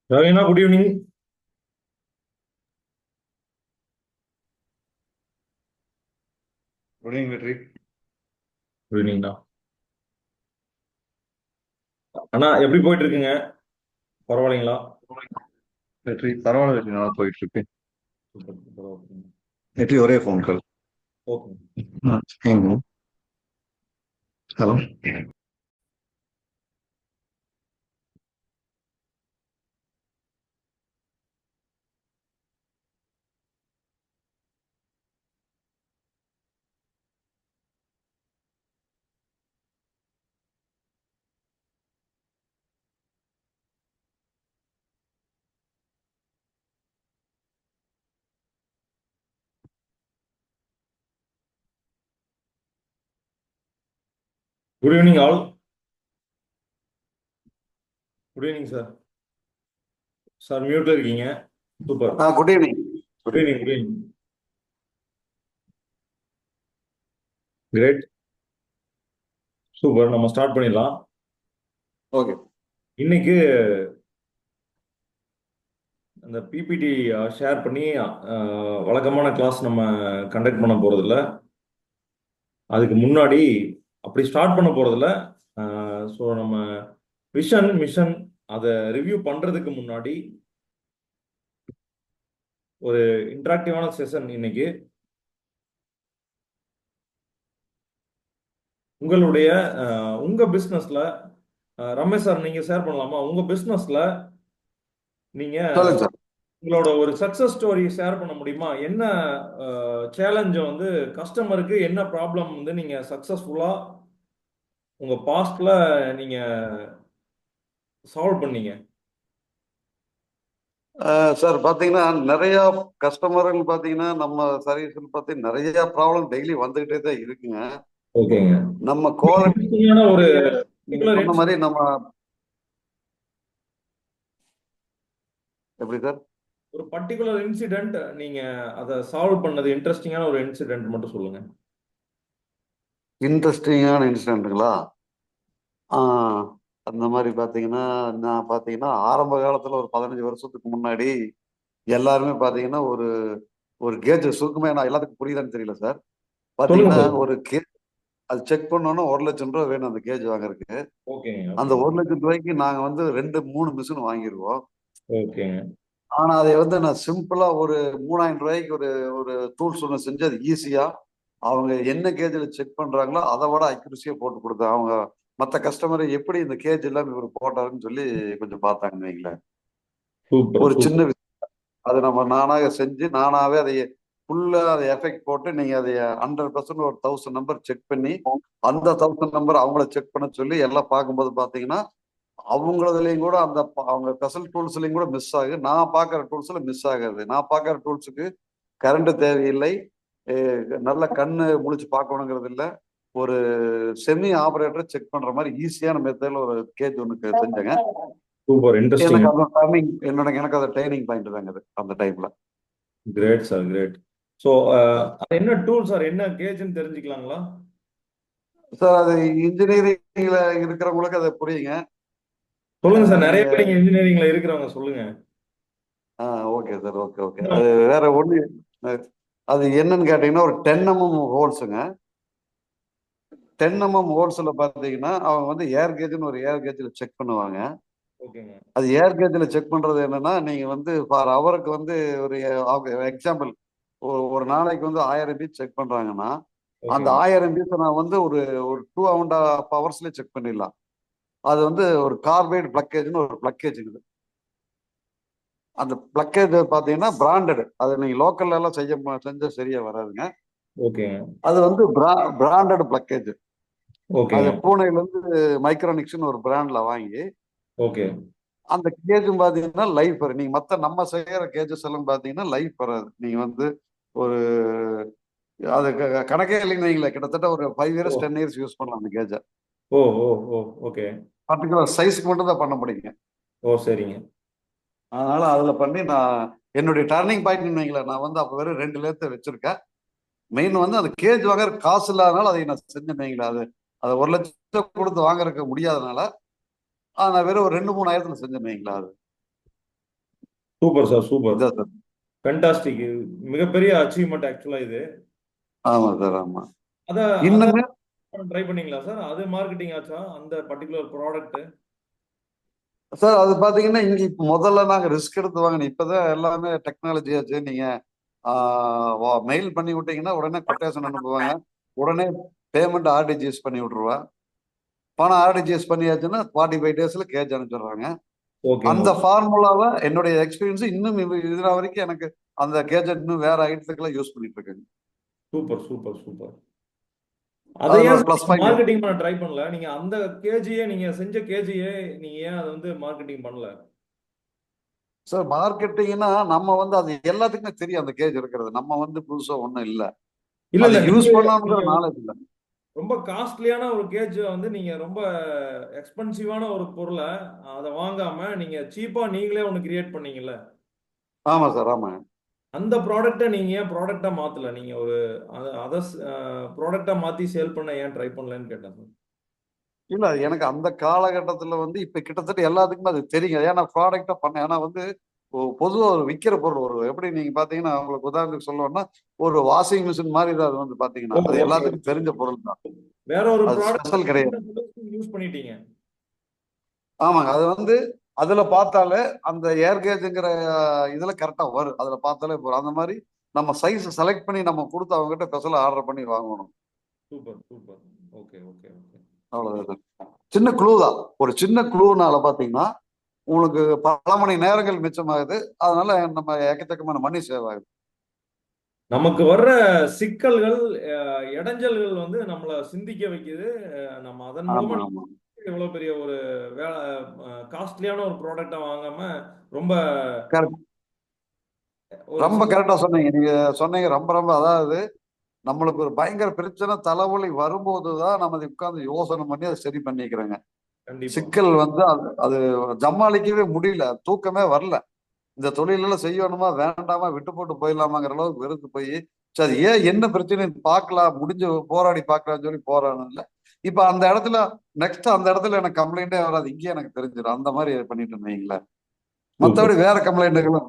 Ravina, good evening. Good evening வெற்றி. Good evening தான். அண்ணா எப்படி போயிட்டு இருக்குங்க? பரவாயில்லைங்களா? வெற்றி பரவாயில்ல வெற்றி, நல்லா போயிட்டு இருக்கு. Super, super. ஓகே. வெற்றி ஒரே phone call. Okay. Hello. Good evening all. Good evening sir. Sir மியூட்ல இருக்கீங்க. Super. Good evening. Good evening, good evening. Great. Super. நம்ம ஸ்டார்ட் பண்ணிடலாம். ஓகே. இன்னைக்கு அந்த பிபிடி ஷேர் பண்ணி வழக்கமான கிளாஸ் நம்ம கண்டக்ட் பண்ண போறதில்ல. அதுக்கு முன்னாடி அப்படி ஸ்டார்ட் பண்ண போறதில்ல. ஸோ நம்ம விஷன் மிஷன் அதை ரிவ்யூ பண்றதுக்கு முன்னாடி ஒரு இன்டராக்டிவான செஷன் இன்னைக்கு. உங்களுடைய உங்க பிசினஸ்ல ரமேஷ் சார் நீங்க ஷேர் பண்ணலாமா? உங்க பிசினஸ்ல நீங்க சொல்லுங்க சார். உங்களோட ஒரு சக்சஸ் ஸ்டோரி ஷேர் பண்ண முடியுமா? என்ன சேலஞ்ச வந்து கஸ்டமருக்கு என்ன ப்ராப்ளம் வந்து நீங்க சக்சஸ்ஃபுல்லா உங்க பாஸ்ட்ல நீங்க சால்வ் பண்ணீங்க? சார் பார்த்தீங்கன்னா நிறைய கஸ்டமர்கள் பார்த்தீங்கன்னா நம்ம சர்வீஸில் பார்த்தீங்கன்னா நிறைய ப்ராப்ளம் டெய்லி வந்துகிட்டே தான் இருக்குங்க. ஓகேங்க. நம்ம குவாலிட்டி ஒரு நீங்க particular சொன்ன மாதிரி நம்ம எப்படி சார்? ஒரு பர்டிகுலர் இன்சிடென்ட் நீங்க அதை சால்வ் பண்ணது இன்ட்ரெஸ்டிங்கான ஒரு இன்சிடென்ட் மட்டும் சொல்லுங்க. இன்ட்ரெஸ்டிங்கான இன்சிடென்ட்டுங்களா? அந்த மாதிரி பார்த்தீங்கன்னா நான் பார்த்தீங்கன்னா ஆரம்ப காலத்தில் ஒரு 15 வருஷத்துக்கு முன்னாடி எல்லாருமே பார்த்தீங்கன்னா ஒரு ஒரு கேஜ் சுருக்கமே நான் எல்லாத்துக்கும் புரியுதான்னு தெரியல சார். சொல்லுங்க பார்த்தீங்கன்னா சார். ஒரு அது செக் பண்ணோன்னா 1,00,000 ரூபா வேணும் அந்த கேஜ் வாங்குறதுக்கு. ஓகேங்க, அந்த ஓகேங்க. 1,00,000 ரூபாய்க்கு நாங்க வந்து 2, 3 மிஷின் வாங்கிருவோம். ஓகேங்க. ஆனா அதை வந்து நான் சிம்பிளா ஒரு 3,000 ரூபாய்க்கு ஒரு ஒரு டூல்ஸ் ஒண்ணு செஞ்சு அது ஈஸியா அவங்க என்ன கேஜ்ல செக் பண்றாங்களோ அதை விட அக்யூரஸியா போட்டு கொடுத்தேன். அவங்க மத்த கஸ்டமர் எப்படி இந்த கேஜ் எல்லாம் இவர் போட்டாருன்னு சொல்லி கொஞ்சம் பார்த்தாங்கன்னு வைங்களேன். சூப்பர், ஒரு சின்ன சூப்பர். அது நம்ம நானாக செஞ்சு நானாவே அதை ஃபுல்லா அதை எஃபெக்ட் போட்டு நீங்க அதை 100% ஒரு 1000 நம்பர் செக் பண்ணி அந்த 1000 நம்பர் அவங்கள செக் பண்ண சொல்லி எல்லாம் பார்க்கும்போது பாத்தீங்கன்னா அவங்களதுலயும் கூட அந்த அவங்க ஸ்பெஷல் டூல்ஸ்லயும் கூட மிஸ் ஆகுது. நான் பார்க்குற டூல்ஸ்ல மிஸ் ஆகாது. நான் பார்க்குற டூல்ஸுக்கு கரண்ட் தேவையில்லை. நல்ல கண்ணு முழிச்சு பார்க்கணுங்கிறது இல்லை. ஒரு செமி ஆபரேட்டரை செக் பண்ற மாதிரி ஈஸியான மெத்தட்ல ஒரு கேஜ் ஒன்று செஞ்சேங்க. Super interesting. எனக்கு அந்த டர்னிங் எனக்கு அது ட்ரைனிங் பாயிண்ட் தாங்க அது அந்த டைம்ல. Great sir, great. ஸோ என்ன டூல் சார், என்ன கேஜ்னு தெரிஞ்சுக்கலாங்களா? சார் அது இன்ஜினியரிங்ல இருக்கிறவங்களுக்கு அதை புரியுங்க. சொல்லுங்க சார், நிறைய நீங்க பேர் இங்க இன்ஜினியரிங்ல இருக்கிறவங்க சொல்லுங்க. Okay sir, okay okay. அது வேற ஒண்ணு. அது என்னன்னு கேட்டீங்கன்னா ஒரு 10 mm ஹோல்ஸுங்க. 10 mm ஹோல்ஸ்ல பாத்தீங்கன்னா அவங்க வந்து ஏர் கேஜ்னு ஒரு ஏர் கேஜ்ல செக் பண்ணுவாங்க. ஓகேங்க. அது ஏர் கேஜ்ல செக் பண்றது என்னன்னா நீங்க வந்து ஃபார் ஹவருக்கு வந்து ஒரு எக்ஸாம்பிள் ஒரு நாளைக்கு வந்து 1000 பீஸ் செக் பண்றாங்கன்னா அந்த ஓகேங்க. 1000 பீஸ் நான் வந்து ஒரு ஒரு 2.5 ஹவர்ஸ்ல செக் பண்ணிடலாம். அது வந்து ஒரு கார்பைடு பிளக்கேஜ்னு ஒரு பிளக்கேஜ் இருக்குது. அந்த பிளக்கேஜ் பாத்தீங்கன்னா பிராண்டட். அது நீங்க லோக்கல்ல எல்லாம் செஞ்சா சரியா வராதுங்க. ஓகேங்க. அது வந்து பிராண்டட் பிளக்கேஜ். அது ஓகேங்க. பூனேல இருந்து மைக்ரோனிக்ஸ்னு ஒரு பிராண்ட்ல வாங்கி ஓகே. அந்த கேஜும் பாத்தீங்கன்னா லைஃப் வரும். நீங்க மத்த நம்ம செய்யற கேஜஸ் எல்லாம் பாத்தீங்கன்னா லைஃப் வராது. நீங்க வந்து ஒரு அது கணக்கே இல்லைன்னு வைங்களேன். கிட்டத்தட்ட ஒரு 5 இயர்ஸ் ஓ, 10 இயர்ஸ் யூஸ் பண்ணலாம் அந்த கேஜை. ஓ, ஓ, ஓ. ஓகே. பர்டிகுலர் சைஸ்க்கு மட்டும் தான் பண்ண முடியுங்க. ஓ, சரிங்க. அதனால அதுல பண்ணி நான் என்னுடைய டர்னிங் பாயிண்ட் வைங்களேன். நான் வந்து அப்ப வெறும் 2 லேத்தை வச்சிருக்கேன். மெயின் வந்து அந்த கேஜ் வாங்குற காசு இல்லாதனால அதை நான் செஞ்சேன் வைங்களேன். அது அதை 1,00,000 கொடுத்து வாங்குறதுக்கு முடியாதனால நான் வெறும் ஒரு 2, 3 ஆயிரத்துல செஞ்சேன் வைங்களேன். அது சூப்பர் சார், சூப்பர். இதான் சார். ஃபென்டாஸ்டிக். மிகப்பெரிய அச்சீவ்மெண்ட் ஆக்சுவலா இது. ஆமா சார், ஆமா. அத அத இன்னுமே ட்ரை பண்ணீங்களா சார்? அது மார்க்கெட்டிங் ஆச்சா அந்த பர்ட்டிகுலர் ப்ராடக்ட்? சார் அது பாத்தீங்கன்னா இங்க இப்ப முதல்ல நாங்க ரிஸ்க் எடுத்து வாங்கினோம். இப்பதான் எல்லாமே டெக்னாலஜி ஆச்சு. நீங்க மெயில் பண்ணி விட்டீங்கன்னா உடனே கொட்டேஷன் அனுப்புவாங்க. உடனே பேமெண்ட் ஆர்டிஜிஎஸ் பண்ணி விட்டுருவா. பணம் ஆர்டிஜிஎஸ் பண்ணியாச்சுன்னா 45 டேஸ்ல கேஜ் அனுப்பிச்சிடுறாங்க. ஓகேங்க, அந்த ஓகே. ஃபார்முலாவை என்னுடைய எக்ஸ்பீரியன்ஸ் இன்னும் இதுல வரைக்கும் எனக்கு அந்த கேஜெட் இன்னும் வேற ஐட்டத்துக்கெல்லாம் யூஸ் பண்ணிட்டு இருக்கேங்க. Super, super, super. அதை அது ஏன் ஒரு சார் ப்ளஸ் நீங்க பாயிண்ட். மார்க்கெட்டிங் பண்ண ட்ரை பண்ணல? நீங்க அந்த கேஜியே, நீங்க செஞ்ச கேஜியே நீங்க ஏன் அதை வந்து மார்க்கெட்டிங் பண்ணல? சார் மார்க்கெட்டிங்னா நம்ம வந்து அது எல்லாத்துக்குமே தெரியும் அந்த கேஜ் இருக்கிறது. நம்ம வந்து புதுசா ஒண்ணும் இல்ல. இல்ல அது இல்ல நீங்க யூஸ் பண்ணணுங்கிற நீங்க நாலேஜ் இல்ல. ரொம்ப காஸ்ட்லியான ஒரு கேஜ் வந்து நீங்க ரொம்ப எக்ஸ்பென்சிவான ஒரு பொருளை அதை வாங்காம நீங்க சீப்பா நீங்களே ஒன்று கிரியேட் பண்ணீங்கல்ல. ஆமா சார், ஆமா. அந்த ப்ராடக்ட்டை நீங்க ஏன் ப்ராடக்டா மாத்தல? நீங்க ஒரு அதை ப்ராடக்டா மாத்தி சேல் பண்ண ஏன் ட்ரை பண்ணலன்னு கேட்டேன் சார். இல்ல எனக்கு அந்த காலகட்டத்துல வந்து இப்ப கிட்டத்தட்ட எல்லாத்துக்குமே அது தெரியும். ஏன்னா ப்ராடக்டா பண்ணேன். ஏன்னா வந்து பொதுவா ஒரு விக்கிற பொருள் ஒரு எப்படி நீங்க பாத்தீங்கன்னா உங்களுக்கு உதாரணத்துக்கு சொல்லணும்னா ஒரு வாஷிங் மிஷின் மாதிரி தான் அது வந்து பாத்தீங்கன்னா ஓ, அது ஓகே. எல்லாத்துக்கும் தெரிஞ்ச பொருள் தான். வேற ஒரு அது ப்ராடக்ட் ஸ்பெஷல் கிடையாது. யூஸ் பண்ணிட்டீங்க. ஆமாங்க. அது வந்து அதுல பார்த்தாலே அந்த ஏர்கேஜுங்கிற இதுல கரெக்டா வரும். அதுல பார்த்தாலே வரும். அந்த மாதிரி நம்ம சைஸ் செலக்ட் பண்ணி நம்ம கொடுத்து அவங்க கிட்ட ஸ்பெஷலா ஆர்டர் பண்ணி வாங்கணும். Super, super. Okay, okay, okay. அவ்வளவுதான். சின்ன க்ளூ தான். ஒரு சின்ன க்ளூனால பாத்தீங்கன்னா உங்களுக்கு பல மணி நேரங்கள் மிச்சமாகுது. அதனால நம்ம எக்கச்சக்கமான மணி சேவ் ஆகுது. நமக்கு வர்ற சிக்கல்கள், இடைஞ்சல்கள் வந்து நம்மள சிந்திக்க வைக்குது. நம்ம அதன் மூலமா ஆமா, ஆமா. எவ்வளவு பெரிய ஒரு வேலை, காஸ்ட்லியான ஒரு ப்ராடக்டை வாங்காம ரொம்ப கரெக்ட். ஒரு ரொம்ப கரெக்டா சொன்னீங்க. நீங்க சொன்னீங்க ரொம்ப ரொம்ப அதாவது நம்மளுக்கு ஒரு பயங்கர பிரச்சனை தலைவலி வரும்போது தான் நம்ம அதை உட்கார்ந்து யோசனை பண்ணி அதை சரி பண்ணிக்கிறோங்க. கண்டிப்பா. சிக்கல் வந்து அது அது சமாளிக்கவே முடியல. தூக்கமே வரல. இந்த தொழிலெல்லாம் செய்யணுமா வேண்டாமா விட்டு போட்டு போயிடலாமாங்கிற அளவுக்கு வெறுத்து போய் சரி ஏன் என்ன பிரச்சனைன்னு பார்க்கலாம் முடிஞ்சு போராடி பார்க்கலாம்னு சொல்லி போராடல. இப்ப அந்த இடத்துல நெக்ஸ்ட் அந்த இடத்துல எனக்கு கம்ப்ளைண்டே வராது. இங்கேயே எனக்கு தெரிஞ்சிடும். அந்த மாதிரி பண்ணிட்டு இருந்தீங்களா? சூப்பர் மற்றபடி வேற கம்ப்ளைண்ட்டுகளும்.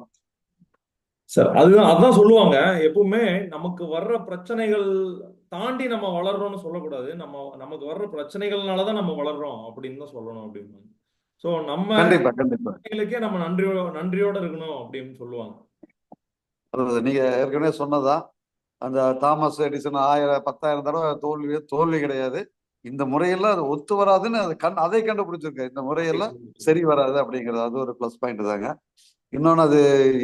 சார். அதுதான் அதான் சொல்லுவாங்க. எப்பவுமே நமக்கு வர்ற பிரச்சனைகள் தாண்டி நம்ம வளர்றோம்னு சொல்லக்கூடாது. நமக்கு வர்ற பிரச்சனைகள்னால தான் நம்ம வளர்றோம் அப்படின்னு தான் சொல்லணும் அப்படின்னு. ஸோ நம்ம கண்டிப்பா, கண்டிப்பா. பிரச்சனைகளுக்கே நம்ம நன்றியோட இருக்கணும் அப்படின்னு சொல்லுவாங்க. அதாவது நீங்க ஏற்கனவே சொன்னதான் அந்த தாமஸ் எடிசன் 1000 10,000 தடவை தோல்வி தோல்வி கிடையாது. இந்த முறையெல்லாம் அது ஒத்து வராதுன்னு அது அதை கண்டுபிடிச்சிருக்க. இந்த முறையெல்லாம் சரி வராது அப்படிங்கிறது அது ஒரு ப்ளஸ் பாயிண்ட் தாங்க. இன்னொன்னு அது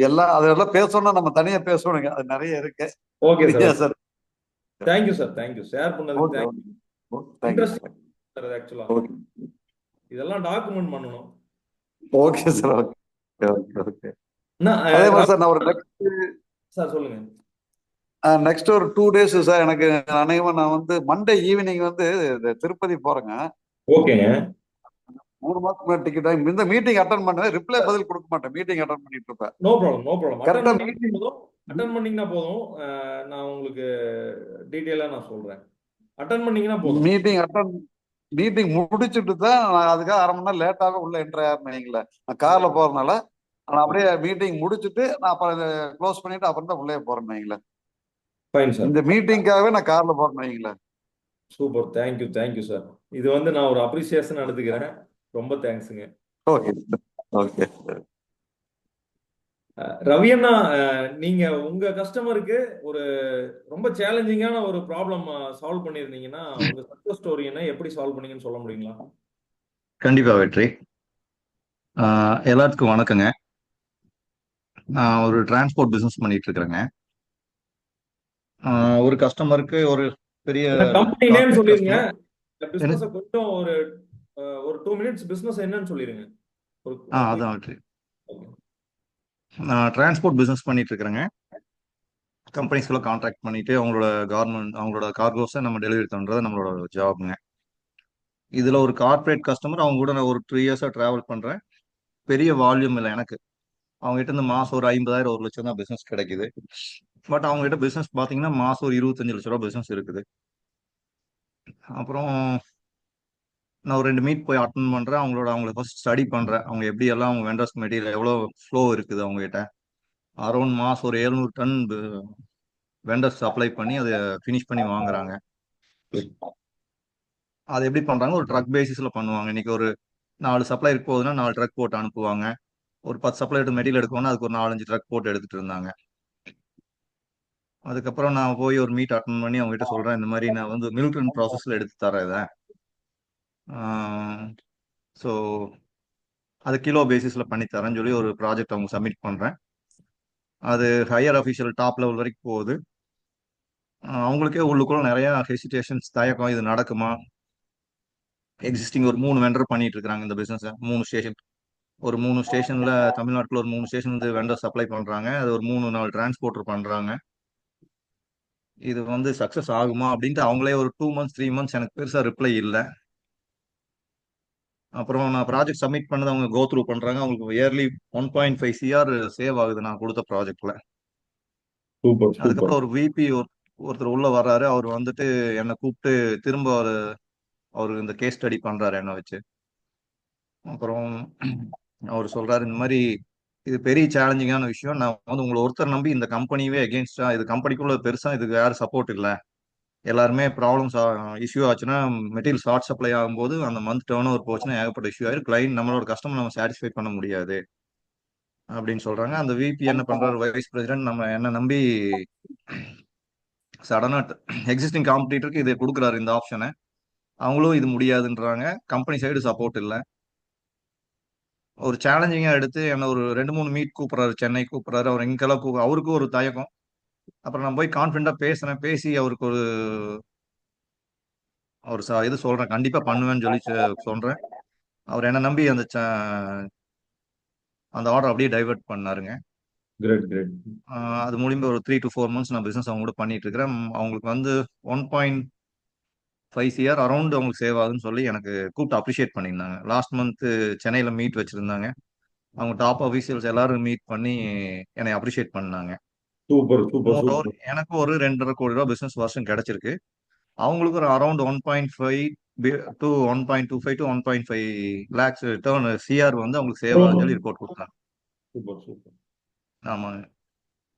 எல்லாம் அதெல்லாம் பேசணும்னா நம்ம தனியா பேசணுங்க. அது நிறைய இருக்கு. Okay sir. இல்லையா sir? Thank you sir. Thank you share பண்ணதுக்கு. Okay, thank you. Okay. Thank you interesting sir. Sir ஆக்சுவலா. ஓகே, இதெல்லாம் டாக்குமெண்ட் பண்ணணும். Okay sir. Okay, okay, okay. என்ன, அதே மாதிரி சார் நான் ஒரு சார் சொல்லுங்க. நெக்ஸ்ட் ஒரு 2 டேஸ் சார் எனக்கு அநேகமா நான் வந்து மண்டே ஈவினிங் வந்து திருப்பதி போறேங்க. ஓகேங்க. 3 மாசத்துக்கு முன்னாடி டிக்கெட் இந்த மீட்டிங் அட்டன் பண்ணுவேன். ரிப்ளை பதில் கொடுக்க மாட்டேன். மீட்டிங் அட்டன் பண்ணிட்டு இருப்பேன். No problem, no problem. Attend கரெக்டா பண்ணீங்கன்னா மீட்டிங் போதும். அட்டன் பண்ணீங்கன்னா போதும். நான் உங்களுக்கு டீட்டெயிலா நான் சொல்றேன். அட்டன் பண்ணீங்கன்னா போதும். மீட்டிங் அட்டன் மீட்டிங் முடிச்சுட்டு தான் நான் அதுக்காக 1/2 மணி நேரம் லேட்டாக உள்ள என்ட்ரு ஆகிறேன். நான் கார்ல போறதுனால நான் அப்படியே மீட்டிங் முடிச்சுட்டு நான் அப்புறம் க்ளோஸ் பண்ணிட்டு அப்புறம் தான் உள்ளே போறேன். Fine sir. இந்த மீட்டிங்காகவே நான் கார்ல போறேன். சூப்பர். Thank you, thank you sir. இது வந்து நான் ஒரு அப்ரிசியேஷன் எடுத்துக்கிறேன். ரொம்ப தேங்க்ஸுங்க. Okay, okay. ரவி அண்ணா, நீங்க உங்க கஸ்டமருக்கு ஒரு ரொம்ப சேலஞ்சிங்கான ஒரு ப்ராப்ளம் சால்வ் பண்ணியிருந்தீங்கன்னா உங்க சக்சஸ் ஸ்டோரி என்ன, எப்படி சால்வ் பண்ணீங்கன்னு சொல்ல முடியுங்களா? கண்டிப்பா வெற்றி. எல்லாத்துக்கும் வணக்கங்க. நான் ஒரு டிரான்ஸ்போர்ட் பிசினஸ் பண்ணிட்டு இருக்கிறேங்க. ஒரு கஸ்டமருக்கு ஒரு பெரிய கம்பெனி நேம் கார்பரேட் சொல்லிருங்க. கஸ்டமர். பிசினஸ் கொஞ்சம் ஒரு 2 மினிட்ஸ் பிசினஸ் என்னன்னு சொல்லிருங்க. ஒரு அதான் வெற்றி. நான் டிரான்ஸ்போர்ட் பிசினஸ் பண்ணிட்டு இருக்கிறேங்க. கம்பெனிஸ்குள்ள கான்ட்ராக்ட் பண்ணிட்டு அவங்களோட கார்கோஸை நம்ம டெலிவரி பண்றது நம்மளோட ஜாப்ங்க. இதுல ஒரு கார்பரேட் கஸ்டமர் அவங்க கூட நான் ஒரு 3 இயர்ஸா டிராவல் பண்றேன். பெரிய வால்யூம் இல்லை எனக்கு. அவங்க கிட்ட இருந்து மாசம் ஒரு 50,000 1 லட்சம் தான் பிசினஸ் கிடைக்குது. பட் அவங்க கிட்ட பிசினஸ் பாத்தீங்கன்னா மாசம் ஒரு 25 லட்ச ரூபா பிசினஸ் இருக்குது. அப்புறம் நான் ஒரு 2 மீட் போய் அட்டன் பண்றேன். அவங்கள ஃபர்ஸ்ட் ஸ்டடி பண்றேன். அவங்க எப்படி எல்லாம் அவங்க வெண்டர்ஸ் மெட்டீரியல் எவ்வளோ ஃப்ளோ இருக்குது அவங்க கிட்ட. அரௌண்ட் மாசம் ஒரு 700 டன் வெண்டர்ஸ் சப்ளை பண்ணி அதை ஃபினிஷ் பண்ணி வாங்குறாங்க. அது எப்படி பண்றாங்க? ஒரு ட்ரக் பேசிஸ்ல பண்ணுவாங்க. இன்னைக்கு ஒரு 4 சப்ளையருக்கு போகுதுன்னா 4 ட்ரக் போட்டு அனுப்புவாங்க. ஒரு 10 சப்ளையர் மெட்டீரியல் எடுக்கணும்னா அதுக்கு ஒரு 4-5 ட்ரக் போட்டு எடுத்துட்டு இருந்தாங்க. அதுக்கப்புறம் நான் போய் ஒரு மீட் அட்டன் பண்ணி அவங்க கிட்ட சொல்றேன், இந்த மாதிரி நான் வந்து மில்டன் ப்ராசஸ்ல எடுத்து தரேன் இதை. ஸோ அது கிலோ பேசிஸ்ல பண்ணி தரேன்னு சொல்லி ஒரு ப்ராஜெக்ட் அவங்க சப்மிட் பண்றேன். அது ஹையர் அஃபிஷியல் டாப் லெவல் வரைக்கும் போகுது. அவங்களுக்கே உள்ளுக்குள்ள நிறைய ஹெசிடேஷன்ஸ், தயக்கம், இது நடக்குமா? எக்ஸிஸ்டிங் ஒரு 3 வெண்டர் பண்ணிட்டு இருக்காங்க இந்த பிசினஸ். 3 ஸ்டேஷன், ஒரு 3 ஸ்டேஷன்ல தமிழ்நாட்டில் ஒரு 3 ஸ்டேஷன் வந்து வெண்டர் சப்ளை பண்றாங்க. அது ஒரு 3-4 டிரான்ஸ்போர்ட்டர் பண்றாங்க. இது வந்து சக்சஸ் ஆகுமா அப்படின்ட்டு அவங்களே ஒரு 2 மந்த்ஸ் 3 மந்த்ஸ் எனக்கு பெருசா ரிப்ளை இல்லை. அப்புறம் நான் ப்ராஜெக்ட் சப்மிட் பண்ணது அவங்க கோ த்ரூ பண்றாங்க. அவங்களுக்கு இயர்லி 1.5 CR சேவ் ஆகுது நான் கொடுத்த ப்ராஜெக்ட்ல. Super super. அதுக்கப்புறம் ஒரு விபி ஒருத்தர் உள்ள வர்றாரு. அவர் வந்துட்டு என்னை கூப்பிட்டு திரும்ப அவர் இந்த கேஸ் ஸ்டடி பண்றாரு என்ன வச்சு. அப்புறம் அவர் சொல்றாரு, இந்த மாதிரி இது பெரிய சேலஞ்சிங்கான விஷயம். நான் வந்து உங்களை ஒருத்தர் நம்பி இந்த கம்பெனியே எகென்ஸ்டா, இது கம்பெனிக்குள்ள பெருசா இதுக்கு யாரும் சப்போர்ட் இல்லை. எல்லாருமே ப்ராப்ளம்ஸ் இஷ்யூ ஆச்சுன்னா, மெட்டீரியல் ஷார்ட் சப்ளை ஆகும்போது அந்த மந்த் டேர்ன் ஓவர் போச்சுன்னா ஏகப்பட்ட இஷ்யூ ஆயிரும். கிளைண்ட் நம்மளோட கஸ்டமர் நம்ம சாட்டிஸ்ஃபை பண்ண முடியாது அப்படின்னு சொல்றாங்க. அந்த விபி என்ன பண்றாரு, வைஸ் பிரசிடென்ட், நம்ம என்ன நம்பி சடனா எக்ஸிஸ்டிங் காம்படிட்டருக்கு இதை கொடுக்குறாரு இந்த ஆப்ஷனை. அவங்களும் இது முடியாதுன்றாங்க. கம்பெனி சைடு சப்போர்ட் இல்லை. ஒரு சேலஞ்சிங்கா எடுத்து என்ன ஒரு 2-3 மீட் கூப்பிடுறாரு, சென்னை கூப்பிடுறாரு. அவர் எங்கெல்லாம் அவருக்கும் ஒரு தயக்கம். அப்புறம் நான் போய் கான்ஃபிடண்டா பேசுறேன். பேசி அவருக்கு ஒரு ஒரு இது சொல்றேன், கண்டிப்பா பண்ணுவேன்னு சொல்லி சொல்றேன். அவர் என்ன நம்பி அந்த ஆர்டர் அப்படியே டைவர்ட் பண்ணாருங்க. Great great. அது முடிஞ்ச ஒரு 3 to 4 months நான் பிசினஸ் அவங்க கூட பண்ணிட்டு இருக்கிறேன். அவங்களுக்கு வந்து 1.5 CR அரௌண்ட் அவங்களுக்கு சேவ் ஆகுதுன்னு சொல்லி எனக்கு கூப்பிட்டு அப்ரிஷியேட் பண்ணியிருந்தாங்க. லாஸ்ட் மந்த் சென்னையில மீட் வச்சிருந்தாங்க. அவங்க டாப் அஃபீஷியல்ஸ் எல்லாரும் மீட் பண்ணி என்னை அப்ரிஷியேட் பண்ணாங்க. Super super more over super. எனக்கு ஒரு 2.5 கோடி ரூபாய் பிசினஸ் வருஷம் கிடைச்சிருக்கு. அவங்களுக்கு ஒரு around 1.5 to 1.25 to 1.5 lakhs turn CR வந்து அவங்களுக்கு சேவ் ஆகுதுன்னு சொல்லி ரிப்போர்ட் கொடுத்தாங்க. Super super. ஆமாங்க.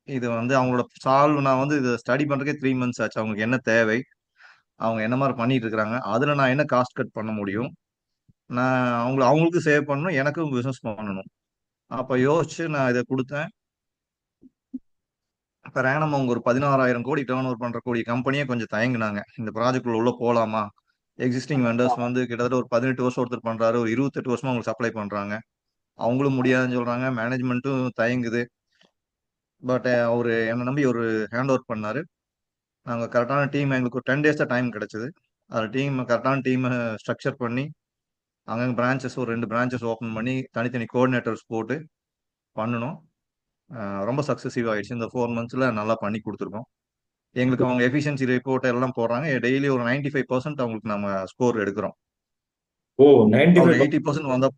இது வந்து அவங்களோட நான் வந்து இதை ஸ்டடி பண்றதுக்கே 3 months ஆச்சு. அவங்களுக்கு என்ன தேவை, அவங்க என்ன மாதிரி பண்ணிட்டு இருக்காங்க, அதுல நான் என்ன காஸ்ட் கட் பண்ண முடியும், நான் அவங்களுக்கு சேவ் பண்ணணும், எனக்கும் பிசினஸ் பண்ணணும். அப்ப யோசிச்சு நான் இதை கொடுத்தேன். இப்ப ரேனம் அவங்க ஒரு 16,000 கோடி டேர்ன் ஓவர் பண்ற கம்பெனியே கொஞ்சம் தயங்குனாங்க, இந்த ப்ராஜெக்ட் உள்ள போலாமா. எக்ஸிஸ்டிங் வெண்டர்ஸ் வந்து கிட்டத்தட்ட ஒரு 18 வருஷம் ஒருத்தர் பண்றாரு, ஒரு 28 வருஷமா அவங்களுக்கு சப்ளை பண்றாங்க. அவங்களும் முடியாதுன்னு சொல்றாங்க, மேனேஜ்மெண்ட்டும் தயங்குது. பட் அவரு என்னை நம்பி ஒரு ஹேண்ட் ஓவர் பண்ணாரு. நாங்கள் கரெக்டான டீம், எங்களுக்கு ஒரு 10 days தான் டைம் கிடைச்சது. அதில் கரெக்டான டீமை ஸ்ட்ரக்சர் பண்ணி அங்கங்கே பிரான்ச்சஸ் ஒரு 2 பிரான்ச்சஸ் ஓப்பன் பண்ணி தனித்தனி கோஆர்டினேட்டர்ஸ் போட்டு பண்ணணும். ரொம்ப சக்ஸஸிவ் ஆயிடுச்சு. இந்த 4 monthsல நல்லா பண்ணி கொடுத்துருக்கோம். எங்களுக்கு அவங்க எஃபிஷியன்சி ரிப்போர்ட் எல்லாம் போடுறாங்க. டெய்லி ஒரு 95% அவங்களுக்கு நம்ம ஸ்கோர் எடுக்கிறோம். ஓ அவர் 95. 80% வந்தா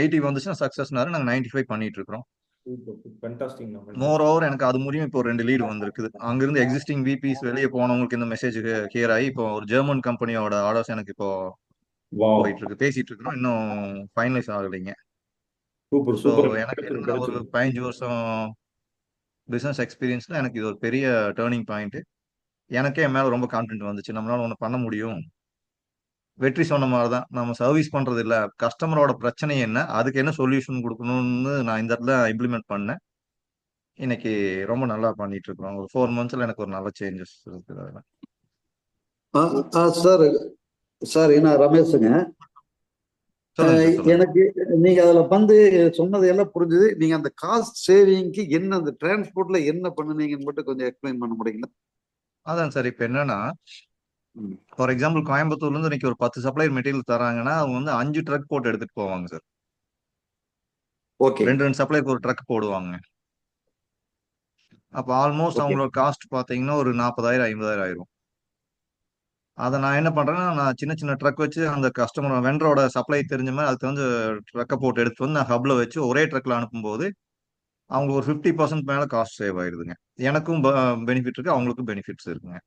80 வந்துச்சுன்னா சக்ஸஸ்னாரு. நாங்கள் 95 பண்ணிட்டு இருக்கிறோம். ஃபேண்டாஸ்டிக். மோர் ஓவர் எனக்கு அது மூலியம் இப்போ 2 லீடு வந்திருக்குது. அங்கிருந்து எக்ஸிஸ்டிங் விபிஸ் வெளியே போனவங்களுக்கு இந்த மெசேஜ் கிளியர் ஆகி இப்போ ஒரு ஜெர்மன் கம்பெனியோட ஆர்டர்ஸ் எனக்கு இப்போ வாவ். போயிட்டு இருக்கு. பேசிட்டு இருக்கிறோம், இன்னும் ஃபைனலைஸ் ஆகலைங்க. Super so super. எனக்கு கிடைச்சிருக்கு இருந்த ஒரு கிடைச்சிருக்கு. 15 வருஷம் பிசினஸ் எக்ஸ்பீரியன்ஸ்ல எனக்கு இது ஒரு பெரிய டேர்னிங் பாயிண்ட். எனக்கே என் மேல ரொம்ப கான்ஃபிடென்ட் வந்துச்சு, நம்மளால ஒன்று பண்ண முடியும். வெற்றி சொன்ன மாதிரி தான், நம்ம சர்வீஸ் பண்றது இல்ல, கஸ்டமரோட பிரச்சனை என்ன, அதுக்கு என்ன சொல்யூஷன் கொடுக்கணும்னு நான் இந்த இடத்துல இம்ப்ளிமெண்ட் பண்ணேன். இன்னைக்கு ரொம்ப நல்லா பண்ணிட்டு இருக்கிறோம். ஒரு 4 monthsல எனக்கு ஒரு நல்ல சேஞ்சஸ் இருக்குது அதுல. சார் சார் நான் ரமேஷுங்க. சொல்லுங்க சார், சொல்லுங்க. எனக்கு நீங்க அதுல வந்து சொன்னது எல்லாம் புரிஞ்சுது. நீங்க அந்த காஸ்ட் சேவிங்க்கு என்ன, அந்த டிரான்ஸ்போர்ட்ல என்ன பண்ணுனீங்கன்னு மட்டும் கொஞ்சம் எக்ஸ்பிளைன் பண்ண முடியுங்களா? அதான் சார், இப்ப என்னன்னா, ம். ஃபார் எக்ஸாம்பிள் கோயம்புத்தூர்ல இருந்து இன்னைக்கு ஒரு 10 சப்ளையர் மெட்டீரியல் தராங்கன்னா அவங்க வந்து 5 ட்ரக் போட்டு எடுத்துட்டு போவாங்க சார். ஓகே 2 சப்ளையருக்கு ஒரு ட்ரக் போடுவாங்க. அப்ப ஆல்மோஸ்ட் ஓகே. அவங்களோட காஸ்ட் பாத்தீங்கன்னா ஒரு 40,000 50,000 ஆயிரும். அதை நான் என்ன பண்றேன்னா, நான் சின்ன சின்ன ட்ரக் வச்சு அந்த கஸ்டமர் வெண்டரோட சப்ளை தெரிஞ்ச மாதிரி அதுக்கு வந்து ட்ரக்கை போட்டு எடுத்து வந்து நான் ஹப்ல வச்சு ஒரே ட்ரக்ல அனுப்பும்போது அவங்களுக்கு ஒரு 50% மேல காஸ்ட் சேவ் ஆயிடுதுங்க. எனக்கும் பெனிஃபிட் இருக்கு, அவங்களுக்கும் பெனிஃபிட்ஸ் இருக்குங்க.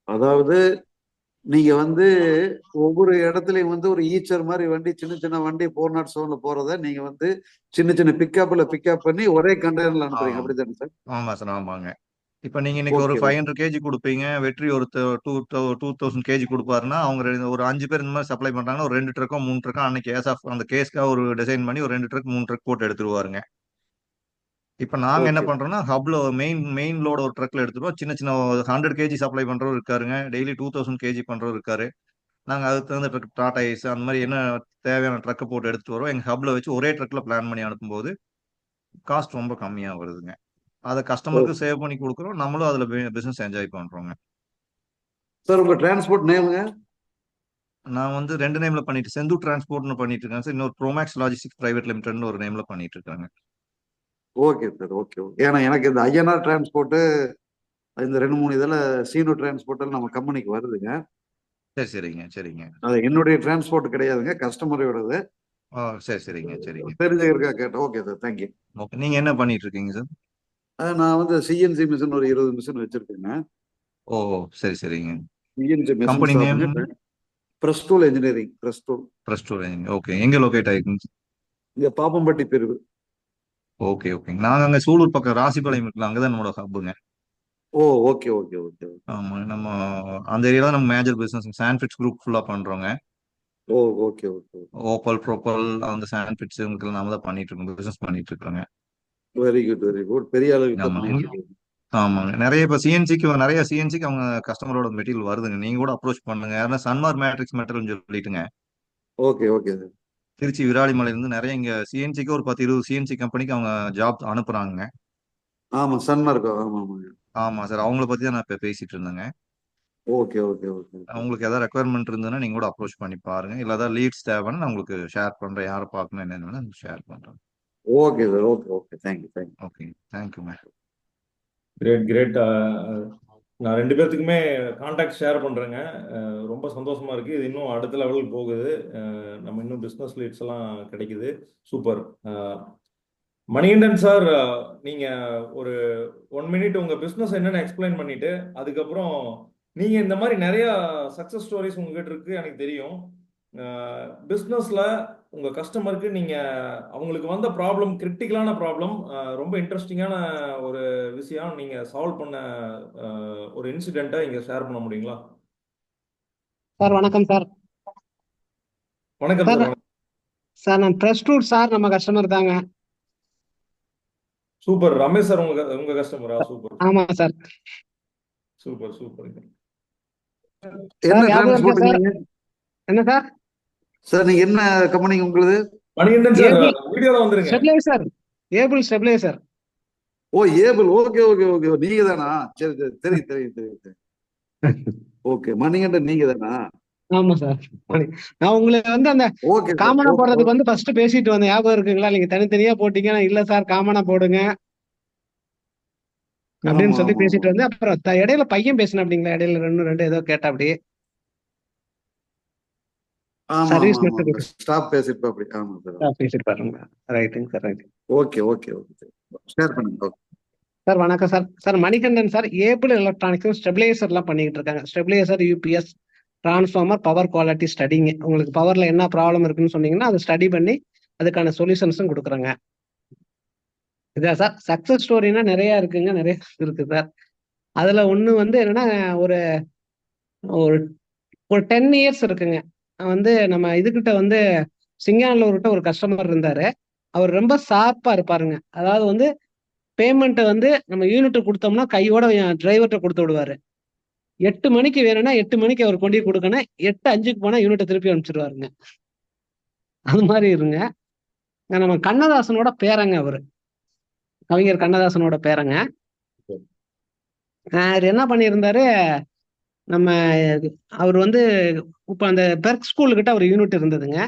அதாவது நீங்க வந்து ஒவ்வொரு இடத்துலயும் வந்து ஒரு ஈச்சர் மாதிரி வண்டி, சின்ன சின்ன வண்டி 407 போறத நீங்க வந்து சின்ன சின்ன பிக்கப் பண்ணி ஒரே கண்டெய்னர்ல ஆ அனுப்புறீங்க, அப்படித்தானே சார்? ஆமா சார், ஆமாங்க. இப்ப நீங்க இன்னைக்கு ஒரு ஓகே, ஓகே. 500 கேஜி கொடுப்பீங்க, வெற்றி ஒரு 2000 கேஜி கொடுப்பாருன்னா, அவங்க ஒரு 5 பேர் இந்த மாதிரி சப்ளை பண்றாங்கன்னா, ஒரு 2 ட்ரக்கோ 3 ட்ரக்கோ அன்னைக்கு ஏஸ் ஆஃப் அந்த கேஸ்க்காக ஒரு டிசைன் பண்ணி ஒரு 2 ட்ரக் 3 ட்ரக் போட்டு எடுத்துருவாருங்க. இப்ப நாங்க என்ன ஓகே. பண்றோம்னா, ஹப்ல மெயின் மெயின் லோட ஒரு ட்ரக்ல எடுத்துருவோம். சின்ன சின்ன 100 கேஜி சப்ளை பண்றவர் இருக்காருங்க, டெய்லி 2000 கேஜி பண்றவர் இருக்காரு. நாங்க அதுக்கு தகுந்த ட்ரக் டாடா ஏஸ் அந்த மாதிரி என்ன தேவையான ட்ரக்கை போட்டு எடுத்துட்டு வரோம். எங்க ஹப்ல வச்சு ஒரே ட்ரக்ல பிளான் பண்ணி அனுப்பும்போது காஸ்ட் ரொம்ப கம்மியா வருதுங்க. அதை ஓ கஸ்டமருக்கு சேவ் பண்ணி கொடுக்குறோம், நம்மளும் அதுல பிசினஸ் என்ஜாய் பண்றோங்க. சார், உங்க டிரான்ஸ்போர்ட் நேமுங்க? நான் வந்து 2 நேம்ல பண்ணிட்டு செந்து டிரான்ஸ்போர்ட்னு பண்ணிட்டு இருக்கேன் சார். இன்னொரு ப்ரோமேக்ஸ் லாஜிஸ்டிக்ஸ் பிரைவேட் லிமிடெட்னு ஒரு நேம்ல பண்ணிட்டு இருக்காங்க. Okay sir, okay, okay. ஏன்னா எனக்கு இந்த ஐஎன்ஆர் டிரான்ஸ்போர்ட், இந்த 2 3 இதுல சீனோ டிரான்ஸ்போர்ட் நம்ம கம்பெனிக்கு வருதுங்க. சரி சரிங்க சரிங்க. அது என்னுடைய டிரான்ஸ்போர்ட் கிடையாதுங்க, கஸ்டமரோடது. ஓ சரி சரிங்க சரிங்க. தெரிஞ்சுக்கிறக்கா கேட்டேன். Okay sir, thank you. ஓகே, நீங்க என்ன பண்ணிட்டு இருக்கீங்க சார்? நான் வந்து சிஎன்சி மிஷின் ஒரு 20 மிஷின் வச்சிருக்கேங்க. ஓ சரி சரிங்க. CNC machine company name? ஷாப்புங்க. Press tool engineering, press tool. பிரஸ்டோ. ஓகே, எங்க லொகேட் ஆயிருக்குங்க? இங்க பாப்பம்பட்டி பிரிவு. ஓகே ஓகேங்க. நாங்க அங்க சூலூர் பக்கம் ராசிபாளையம் இருக்குல்ல, அங்கதான் நம்மளோட ஹப்புங்க. ஓ, ஓகே, ஓகே, ஓகே. ஆமா, நம்ம அந்த ஏரியால நம்ம மேஜர் பிசினஸ் சான்ஃபிட்ஸ் குரூப் ஃபுல்லா பண்றோங்க. ஓ, ஓகே, ஓகே. ஓப்பல் ப்ரோப்பல் அந்த சான்ஃபிட்ஸ் இவங்களுக்கு நாம தான் பண்ணிட்டு இருக்கோம், பிசினஸ் பண்ணிட்டு இருக்கோங்க. Very good, very good. பெரிய அளவுக்கு தான் ஆமா பண்ணிட்டு இருக்கீங்க. ஆமாங்க. நிறைய இப்ப நிறைய சிஎன்சிக்கு அவங்க கஸ்டமரோட மெட்டீரியல் வருதுங்க. நீங்க கூட அப்ரோச் பண்ணுங்க. யாருன்னா சன்மார் மேட்ரிக்ஸ் மெட்டல்னு சொல்லிட்டுங்க, ஓகே, ஓகே சார். திருச்சி விராலிமலையில இருந்து நிறைய இங்க சிஎன்சிக்கு ஒரு 10 20 சிஎன்சி கம்பெனிக்கு அவங்க ஜாப் அனுப்புறாங்க. ஆமா, சன்மார்க்கோ, ஆமா, ஆமாங்க. ஆமா சார், அவங்கள பத்தி தான் நான் இப்ப பேசிட்டு இருந்தேங்க. Okay, okay, okay, okay. உங்களுக்கு ஏதாவது ரெக்குவயர்மெண்ட் இருந்ததுன்னா நீங்க கூட அப்ரோச் பண்ணி பாருங்க. இல்ல ஏதாவது லீட்ஸ் தேவைன்னு நான் உங்களுக்கு ஷேர் பண்றேன். யாரை பார்க்கணும் என்னன்னு ஷேர் பண்றேன். Okay sir, okay, okay. Thank you, thank you. Okay, thank you. Great great. நான் 2 பேர்த்துக்குமே காண்டாக்ட் ஷேர் பண்ணுறேங்க. ரொம்ப சந்தோஷமா இருக்கு. இது இன்னும் அடுத்த லெவலுக்கு போகுது. நம்ம இன்னும் பிஸ்னஸ் லீட்ஸ் எல்லாம் கிடைக்குது. சூப்பர். மணிகண்டன் சார், நீங்க ஒரு 1 மினிட் உங்க பிஸ்னஸ் என்னன்னு எக்ஸ்பிளைன் பண்ணிட்டு அதுக்கப்புறம் நீங்க இந்த மாதிரி நிறைய சக்சஸ் ஸ்டோரிஸ் உங்ககிட்ட இருக்கு எனக்கு தெரியும். பிஸ்னஸ்ல உங்க கஸ்டமருக்கு நீங்க அவங்களுக்கு வந்த ப்ராப்ளம், கிரிட்டிக்கலான ப்ராப்ளம், ரொம்ப இன்ட்ரெஸ்டிங்கான ஒரு விஷயம் நீங்க சால்வ் பண்ண ஒரு இன்சிடென்ட்டை இங்க ஷேர் பண்ண முடியுங்களா? சார் வணக்கம் சார். வணக்கம் சார் சார். வணக்கம். சார் நான் பிரஸ்டூர் சார், நம்ம கஸ்டமர் தாங்க. சூப்பர். ரமேஷ் சார் உங்க உங்க கஸ்டமரா? சூப்பர் ஆமா சார். Super super. என்ன சார் ஞாபகம் இருக்கா டிரான்ஸ்போர்ட் சார்? நீங்க? என்ன சார்? சார், நீங்க என்ன கம்பெனி உங்களுது? மணிகண்டன் சார், ஏபிள் வீடியோல வந்துருங்க. ஸ்டெபிலைசர். Able stabiliser. ஓ, ஏபிள். Okay, okay, okay. நீங்க தானா? சரி, சரி. தெரியும், தெரியும், தெரியும், தெரியும். ஓகே, மணிகண்டன் நீங்க தானா? ஆமா சார். நான் உங்களுக்கு வந்து அந்த ஓகே சார். காமனா ஓகே, போடுறதுக்கு ஓகே. வந்து ஃபர்ஸ்ட் பேசிட்டு வந்தேன். ஞாபகம் இருக்குங்களா? நீங்க தனித்தனியா போட்டீங்க. நான் இல்ல சார் காமனா போடுங்க அப்படின்னு ஆமா, சொல்லி ஆமா, ஆமா. பேசிட்டு வந்தேன். அப்புறம் இடையில பையன் பேசின அப்படிங்களா? இடையில ரெண்டு ஏதோ கேட்டா அப்படி ஆமா, ஆமா, சர்வீஸ் ஆமா. மட்டும் ஸ்டாப் பேசிருப்பா அப்படி. ஆமா சார். பேசிட்டு பாருங்க. ரைட்டுங்க sir, right. Okay, okay, okay sir. Share பண்ணுங்க. ஓகே. சார் வணக்கம் sir. Sir Manikandan sir, Able electronics stabiliser எல்லாம் பண்ணிட்டு இருக்காங்க. Stabiliser, UPS, transformer, power quality ஸ்டடிங்க. உங்களுக்கு பவர்ல என்ன ப்ராப்ளம் இருக்குன்னு சொன்னீங்கன்னா அதை ஸ்டடி பண்ணி அதுக்கான சொல்யூஷன்ஸும் கொடுக்குறாங்க. இதான் சார் சக்சஸ் ஸ்டோரினா நிறைய இருக்குங்க, நிறைய இருக்கு சார். அதுல ஒண்ணு வந்து என்னன்னா, ஒரு ஒரு ஒரு 10 இயர்ஸ் இருக்குங்க. வந்து நம்ம இதுகிட்ட வந்து சிங்கானூர்கிட்ட ஒரு கஸ்டமர் இருந்தாரு. அவர் ரொம்ப ஷார்ப்பா இருப்பாருங்க. அதாவது வந்து பேமெண்ட்டை வந்து நம்ம யூனிட் கொடுத்தோம்னா கையோட டிரைவர்கிட்ட கொடுத்து விடுவாரு. 8 மணிக்கு வேணும்னா 8 மணிக்கு அவர் கொண்டு போய் கொடுக்கணும். 8:05க்கு போனா யூனிட்டை திருப்பி அனுப்பிச்சிடுவாருங்க. அது மாதிரி இருங்க. நம்ம கண்ணதாசனோட பேரங்க அவரு. கவிஞர் கண்ணதாசனோட பேரங்க. அவர் என்ன பண்ணியிருந்தாரு, நம்ம அவர் வந்து இப்ப அந்த பெர்க் ஸ்கூல் கிட்ட ஒரு யூனிட் இருந்ததுங்க.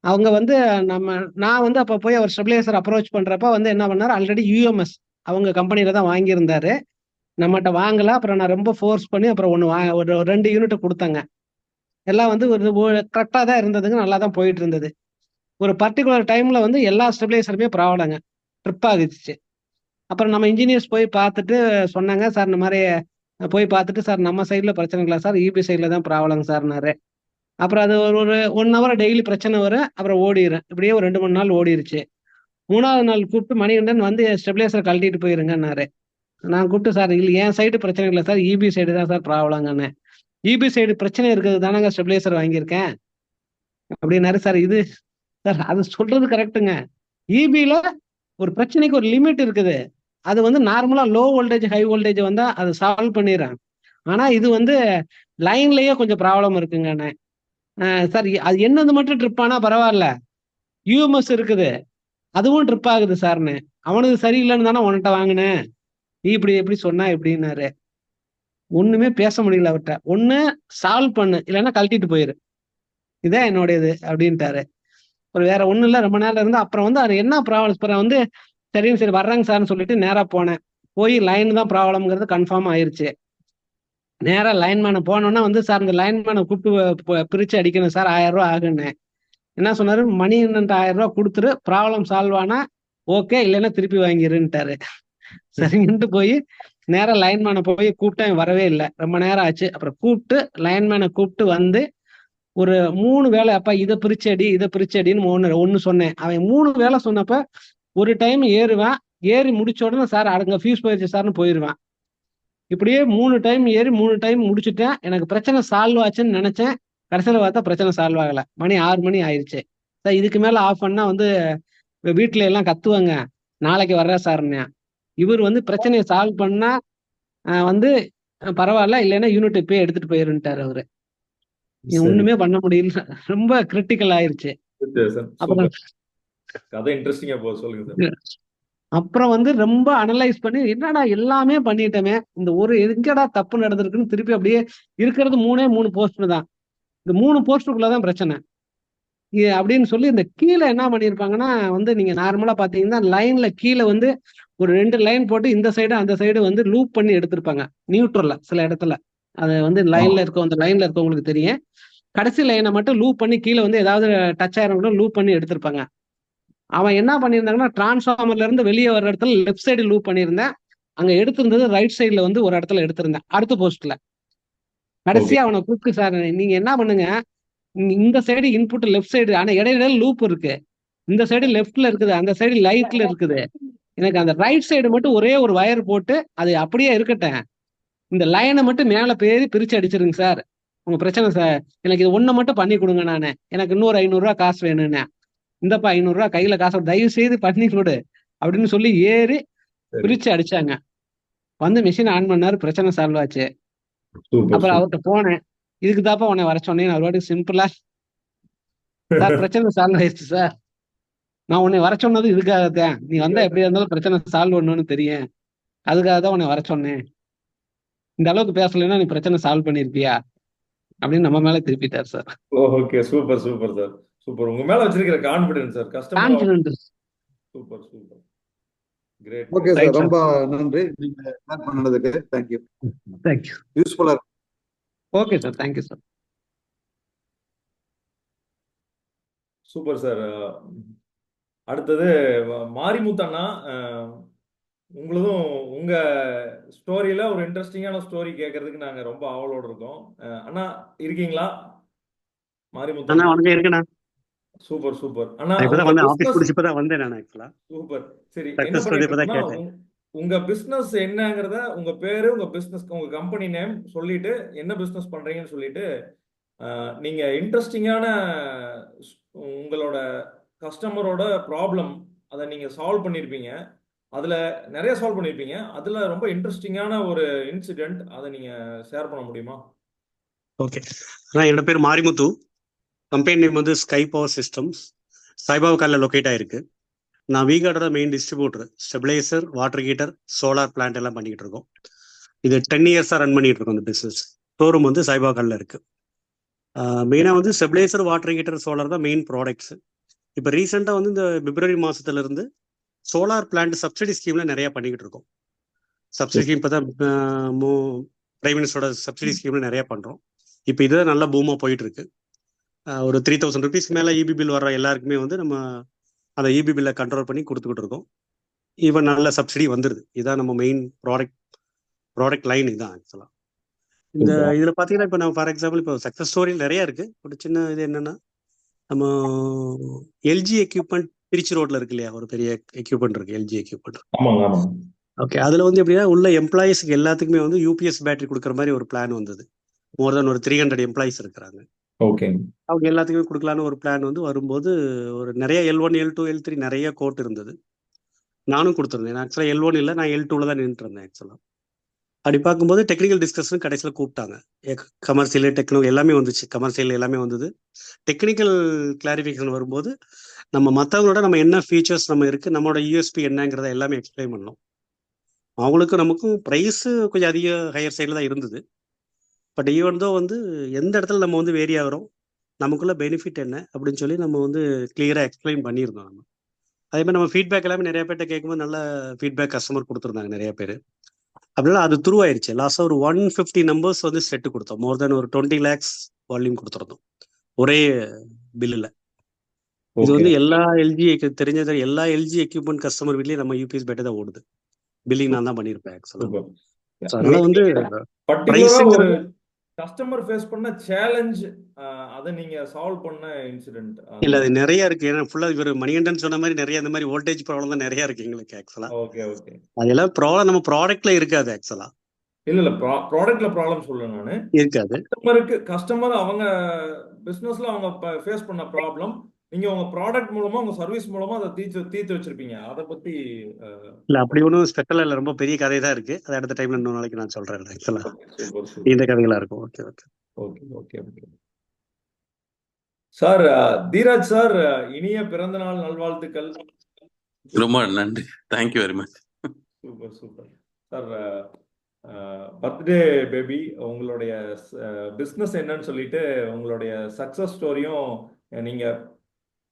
அவங்க வந்து நான் வந்து அப்ப போய் அவர் ஸ்டெபிலைசர் அப்ரோச் பண்றப்ப வந்து என்ன பண்ணாரு, ஆல்ரெடி யூஎம்எஸ் அவங்க கம்பெனியில தான் வாங்கியிருந்தாரு. நம்மகிட்ட வாங்கல. அப்புறம் நான் ரொம்ப ஃபோர்ஸ் பண்ணி அப்புறம் ஒரு 2 யூனிட் கொடுத்தேங்க. எல்லாம் வந்து கரெக்டாக தான் இருந்ததுங்க, நல்லா தான் போயிட்டு இருந்தது. ஒரு பர்டிகுலர் டைம்ல வந்து எல்லா ஸ்டெபிலைசருமே ப்ராப்ளங்க, ட்ரிப் ஆகிடுச்சு. அப்புறம் நம்ம இன்ஜினியர்ஸ் போய் பார்த்துட்டு சொன்னாங்க, சார் இந்த மாதிரி போய் பார்த்துட்டு சார் நம்ம சைடில் பிரச்சனை இல்லை சார், இபி சைடில் தான் ப்ராப்ளம் சார்னாரு. அப்புறம் அது ஒரு ஒரு 1 ஹவர் டெய்லி பிரச்சனை வரும், அப்புறம் ஓடிடும். இப்படியே ஒரு 2-3 நாள் ஓடிருச்சு. 3வது நாள் கூப்பிட்டு மணிகண்டன் வந்து ஸ்டெபிலைசர் கழட்டிட்டு போயிருங்கன்னாரு. நான் கூப்பிட்டு சார் இல்லை என் சைடு பிரச்சனை இல்லை சார், இபி சைடு தான் சார் ப்ராப்ளங்கன்னு. இபி சைடு பிரச்சனை இருக்கிறது தானங்க ஸ்டெபிலைசர் வாங்கியிருக்கேன் அப்படின்னாரு. சார் இது சார் அது சொல்றது கரெக்டுங்க. இபில ஒரு பிரச்சனைக்கு ஒரு லிமிட் இருக்குது. அது வந்து நார்மலா லோ வோல்டேஜ் ஹை வோல்டேஜ் வந்தா அதை சால்வ் பண்ணிடுறேன். ஆனா இது வந்து லைன்லயே கொஞ்சம் ப்ராப்ளம் இருக்குங்கண்ணே. சார் அது என்னது மட்டும் ட்ரிப் ஆனா பரவாயில்ல, யூஎம்எஸ் இருக்குது அதுவும் ட்ரிப் ஆகுது சார்னு. அவனுக்கு சரியில்லைன்னு தானே உன்கிட்ட வாங்கினேன், நீ இப்படி எப்படி சொன்னா எப்படின்னாரு. ஒண்ணுமே பேச முடியல அவர்கிட்ட. ஒண்ணு சால்வ் பண்ணு, இல்லைன்னா கழட்டிட்டு போயிரு, இதான் என்னுடையது அப்படின்ட்டாரு. ஒரு வேற ஒண்ணும் இல்லை. ரொம்ப நேரம் இருந்து அப்புறம் வந்து அது என்ன ப்ராப்ளம் அப்புறம் வந்து சரின்னு சரி வர்றாங்க சார்னு சொல்லிட்டு நேரா போனேன். போய் லைன் தான் ப்ராப்ளம்ங்கிறது கன்ஃபார்ம் ஆயிருச்சு. நேரா லைன்மேனை போனோன்னா வந்து சார் இந்த லைன்மேனை கூப்பிட்டு பிரிச்சு அடிக்கணும் சார், 1000 ரூபா ஆகுன்னு. என்ன சொன்னாரு, மணி 1000 ரூபா கொடுத்துரு, ப்ராப்ளம் சால்வ் ஆனா ஓகே, இல்லைன்னா திருப்பி வாங்கிருன்ட்டாரு. சரின்ட்டு போய் நேரா லைன்மேனை போய் கூப்பிட்டேன், வரவே இல்லை. ரொம்ப நேரம் ஆச்சு. அப்புறம் கூப்பிட்டு லைன்மேனை கூப்பிட்டு வந்து ஒரு 3 வேலை, அப்பா இதை பிரிச்சு அடி இதை பிரிச்சு அடின்னு ஒன்னு சொன்னேன். அவன் 3 வேலை சொன்னப்ப ஒரு டைம் ஏறுவான், ஏறி முடிச்ச உடனே சார் அங்க ஃபியூஸ் போயிருச்சு சார்னு போயிடுவான். இப்படியே 3 டைம் ஏறி 3 டைம் முடிச்சுட்டேன். எனக்கு பிரச்சனை சால்வ் ஆச்சுன்னு நினைச்சேன். கடைசியில பார்த்தா பிரச்சனை சால்வ் ஆகல. மணி 6 மணி ஆயிடுச்சு. சார் இதுக்கு மேல ஆஃப் பண்ணா வந்து வீட்டுல எல்லாம் கத்துவாங்க, நாளைக்கு வர்ற சார்னு. இவர் வந்து பிரச்சனையை சால்வ் பண்ணா வந்து பரவாயில்ல, இல்லைன்னா யூனிட் இப்பயே எடுத்துட்டு போயிருன்ட்டாரு அவரு. சரி ஒண்ணுமே பண்ண முடியல, ரொம்ப கிரிட்டிக்கல் ஆயிருச்சு. சார், அப்புறம் சூப்பர். கதை இன்ட்ரெஸ்டிங்கா போகுது, சொல்லுங்க சார். அப்புறம் வந்து ரொம்ப அனலைஸ் பண்ணி என்னடா எல்லாமே பண்ணிட்டோமே, இந்த ஒரு எங்கடா தப்பு நடந்திருக்குன்னு திருப்பி அப்படியே இருக்கிறது 3 போஸ்ட் தான். இந்த 3 போஸ்டுக்குள்ளதான் பிரச்சனை அப்படின்னு சொல்லி இந்த கீழே என்ன பண்ணியிருப்பாங்கன்னா வந்து நீங்க நார்மலா பாத்தீங்கன்னா லைன்ல கீழே வந்து ஒரு 2 லைன் போட்டு இந்த சைடு அந்த சைடு வந்து லூப் பண்ணி எடுத்திருப்பாங்க நியூட்ரல்ல சில இடத்துல. அது வந்து லைன்ல இருக்க அந்த லைன்ல இருக்கவங்களுக்கு தெரியும். கடைசி லைனை மட்டும் லூப் பண்ணி கீழே வந்து ஏதாவது டச் ஆயிரம் கூட லூப் பண்ணி எடுத்திருப்பாங்க. அவன் என்ன பண்ணியிருந்தாங்கன்னா டிரான்ஸ்ஃபார்மர்ல இருந்து வெளியே வர்ற இடத்துல லெஃப்ட் சைடு லூப் பண்ணியிருந்தேன். அங்க எடுத்திருந்தது ரைட் சைடுல வந்து ஒரு இடத்துல எடுத்திருந்தேன், அடுத்த போஸ்ட்ல. ஓகே கடைசியா அவனை கூப்பிட்டு சார் நீங்க என்ன பண்ணுங்க, இந்த சைடு இன்புட் லெஃப்ட் சைடு, ஆனா இடையில லூப் இருக்கு, இந்த சைடு லெஃப்ட்ல இருக்குது, அந்த சைடு லைட்ல இருக்குது, எனக்கு அந்த ரைட் சைடு மட்டும் ஒரே ஒரு வயர் போட்டு அது அப்படியே இருக்கட்டும், இந்த லைனை மட்டும் மேல பிரிச்சு அடிச்சிருங்க சார், உங்க பிரச்சனை சார், எனக்கு இது ஒண்ணு மட்டும் பண்ணி கொடுங்க, நானு எனக்கு இன்னொரு 500 ரூபா காசு வேணும்னு. இந்தப்பா 500 ரூபா கையில காசு தயவு செய்து பண்ணி கொடு அப்படின்னு சொல்லி ஏறி சரி, பிரிச்சு அடிச்சாங்க. வந்து மிஷின் ஆன் பண்ணாரு, பிரச்சனை சால்வ் ஆச்சு. சூப்பர் அப்புறம் அவர்கிட்ட போனேன், இதுக்கு தாப்பா உன்னை வர சொன்னேன். அவர் வாட்டி சிம்பிளா சார் பிரச்சனை சால்வ் ஆயிடுச்சு சார், நான் உன்னை வர சொன்னது இதுக்காகத்தான், நீ வந்தா எப்படியா இருந்தாலும் பிரச்சனை சால்வ் பண்ணணும்னு தெரியும், அதுக்காக தான் உன்னை வர சொன்னேன், இந்த அளவுக்கு பேசலைன்னா நீ பிரச்சனை சால்வ் பண்ணிருப்பியா அப்படின்னு நம்ம மேல திருப்பிட்டார் sir. Okay, super super sir, super. உங்க மேல வச்சிருக்கிற confidence sir, customer. Confident. Super super, great. Okay sir, ரொம்ப நன்றி நீங்க ஷேர் பண்ணதுக்கு. Thank you, thank you. யூஸ்ஃபுல்லா இருக்கு. Okay sir, thank you sir. Super sir. அடுத்தது மாரிமுத்தண்ணா, உங்களதும் உங்க ஸ்டோரியில ஒரு இன்ட்ரெஸ்டிங்கான ஸ்டோரி கேட்கறதுக்கு நாங்க ரொம்ப ஆவலோட இருக்கோம். அண்ணா இருக்கீங்களா? மாரிமுத்தண்ணா உனக்கு இருக்குண்ணா. Super super. அண்ணா இப்பதான் வந்து ஆபீஸ் முடிச்சு இப்பதான் வந்தேன் நான் ஆக்சுவலா. சூப்பர். சரி, என்ன சக்சஸ் பண்ணிட்டு இப்பதான் இருக்கீங்கன்னா, கேட்டேன். உங்க பிசினஸ் என்னங்கறத, உங்க பேரு, உங்க பிசினஸ், உங்க கம்பெனி நேம் சொல்லிட்டு என்ன பிசினஸ் பண்றீங்கன்னு சொல்லிட்டு நீங்க இன்ட்ரெஸ்டிங்கான உங்களோட கஸ்டமரோட ப்ராப்ளம் அதை நீங்க சால்வ் பண்ணிருப்பீங்க. அதுல நிறைய சால்வ் பண்ணிருப்பீங்க. அதுல ரொம்ப இன்ட்ரெஸ்டிங்கான ஒரு இன்சிடென்ட், அதை நீங்க ஷேர் பண்ண முடியுமா? ஓகே, என்னோட பேர் மாரிமுத்து. கம்பெனி நேம் வந்து ஸ்கை பவர் சிஸ்டம்ஸ், சாய்பாபாக்காலில் லொக்கேட் ஆயிருக்கு. நான் வீகார்டோட main distributor. Stabiliser, water heater, solar plant எல்லாம் பண்ணிக்கிட்டு இருக்கோம். இது 10 இயர்ஸாக ரன் பண்ணிட்டு இருக்கோம். இந்த பிஸ்னஸ் ஷோரூம் வந்து சாய்பாபாக்காலில் இருக்கு. மெயினாக வந்து ஸ்டெபிலைசர், வாட்டர் ஹீட்டர், சோலார் தான் மெயின் ப்ராடக்ட்ஸ். இப்போ ரீசெண்டாக வந்து இந்த பிப்ரவரி மாசத்துல இருந்து சோலார் பிளான்ட் சப்சிடி ஸ்கீம்ல நிறைய பண்ணிக்கிட்டு இருக்கோம். சப்சிடி ஸ்கீம் இப்போ தான் பிரைம் மினிஸ்டரோட சப்சிடி ஸ்கீம்ல நிறைய பண்றோம். இப்போ இதுதான் நல்ல பூமா போயிட்டு இருக்கு. ஒரு 3000 rupees மேல இபி பில் வர்ற எல்லாருக்குமே வந்து நம்ம அந்த இபி பில்லை கண்ட்ரோல் பண்ணி கொடுத்துக்கிட்டு இருக்கோம். ஈவன் நல்ல சப்சிடி வந்துருது. இதுதான் நம்ம மெயின் ப்ராடக்ட் ப்ராடக்ட் லைன் இதுதான் ஆக்சுவலாக. இந்த சூப்பர். இதில் பார்த்தீங்கன்னா இப்போ நம்ம ஃபார் எக்ஸாம்பிள் இப்போ சக்ஸஸ் ஸ்டோரி நிறைய இருக்கு. ஒரு சின்ன இது என்னன்னா, நம்ம எல்ஜி எக்யூப்மெண்ட் திருச்சி ரோட்ல இருக்கு இல்லையா, ஒரு பெரிய எக்யூப்மெண்ட் இருக்கு, எல்ஜி எக்யூப்மெண்ட். ஆமாங்க ஆமாங்க. ஓகே, அதில் வந்து எப்படின்னா உள்ள எம்ப்ளாயிஸ்க்கு எல்லாத்துக்குமே வந்து யூபிஎஸ் பேட்டரி கொடுக்குற மாதிரி ஒரு பிளான் வந்தது. மோர் தென் ஒரு 300 எம்ப்ளாயிஸ் இருக்கிறாங்க. ஓகே. அவங்க எல்லாத்துக்குமே கொடுக்கலான்னு ஒரு பிளான் வந்து வரும்போது ஒரு நிறைய L1 L2 L3 நிறைய கோட் இருந்தது. நானும் கொடுத்துருந்தேன். ஆக்சுவலாக L1 இல்லை, நான் L2ல தான் நின்றுட்டு இருந்தேன் ஆக்சுவலாக. அப்படி பார்க்கும்போது டெக்னிக்கல் டிஸ்கஷன் கடைசியில் கூப்பிட்டாங்க. கமர்ஷியல் டெக்னோ எல்லாமே வந்துச்சு, கமர்ஷியல் எல்லாமே வந்தது. டெக்னிக்கல் கிளாரிஃபிகேஷன் வரும்போது நம்ம மற்றவங்களோட நம்ம என்ன ஃபீச்சர்ஸ் நம்ம இருக்குது, நம்மளோட யூஎஸ்பி என்னங்கிறத எல்லாமே எக்ஸ்பிளைன் பண்ணோம். அவங்களுக்கும் நமக்கும் ப்ரைஸு கொஞ்சம் அதிக ஹையர் சைடில் தான் இருந்தது. பட் ஈவன் தோ வந்து எந்த இடத்துல நம்ம வந்து வேரி ஆகிறோம், நமக்குள்ள பெனிஃபிட் என்ன அப்படின்னு சொல்லி நம்ம வந்து கிளியராக எக்ஸ்பிளைன் பண்ணியிருந்தோம். நம்ம அதே மாதிரி நம்ம ஃபீட்பேக் எல்லாமே நிறைய பேர்ட்ட கேட்கும்போது நல்ல ஃபீட்பேக் கஸ்டமர் கொடுத்துருந்தாங்க நிறைய பேர். அப்படின்னா அது த்ரூ ஆயிடுச்சு. லாஸ்ட்டாக ஒரு 150 நம்பர்ஸ் வந்து செட்டு கொடுத்தோம். மோர் தென் ஒரு 20 lakhs வால்யூம் கொடுத்துருந்தோம் ஒரே பில்லில். இது ஓகே. வந்து எல்லா எல்ஜி தெரிஞ்ச எல்லா எல்ஜி எக்யூப்மெண்ட் கஸ்டமர் வீட்லேயும் நம்ம யூபிஎஸ் பேட்டை தான் ஓடுது. பில்லிங் நான் தான் பண்ணியிருப்பேன் ஆக்சுவலாக. சூப்பர். ஸோ அதனால வந்து பர்டிகுலரா ஒரு ப்ரைஸுங்கிறது கஸ்டமர் ஃபேஸ் பண்ண சேலஞ்ச், அதை நீங்க சால்வ் பண்ண இன்சிடென்ட். இல்லை, அது நிறைய இருக்கு. ஏன்னா ஃபுல்லாக இவர் மணிகண்டன் சொன்ன மாதிரி நிறைய இந்த மாதிரி வோல்டேஜ் ப்ராப்ளம் தான் நிறைய இருக்கு எங்களுக்கு ஆக்சுவலாக. Okay okay. அதெல்லாம் ப்ராப்ளம் நம்ம ப்ராடக்ட்ல இருக்காது ஆக்சுவலா, இல்ல ப்ராடக்ட்ல ப்ராப்ளம் சொல்ல நானு. இருக்காது. கஸ்டமர் அவங்க பிசினஸ்ல அவங்க ஃபேஸ் பண்ண ப்ராப்ளம், நீங்க உங்க ப்ராடக்ட் மூலமா உங்க சர்வீஸ் மூலமா அதை தீர்த்து வச்சிருப்பீங்க. அதை பத்தி இல்ல அப்படி ஒன்றும் ஸ்பெஷலா இல்லை, ரொம்ப பெரிய கதை தான் இருக்கு. அது அடுத்த டைம்ல இன்னொரு நாளைக்கு நான் சொல்றேன் ஆக்சுவலா. Super super. இந்த கதைகளா இருக்கும். Okay okay okay okay okay. Sir, Dheeraj sir, இனிய பிறந்த நாள் நல்வாழ்த்துக்கள். ரொம்ப நன்றி. Thank you very much. Super super sir. Birthday baby, உங்களுடைய பிஸ்னஸ் என்னன்னு சொல்லிட்டு உங்களுடைய சக்ஸஸ் ஸ்டோரியும் நீங்க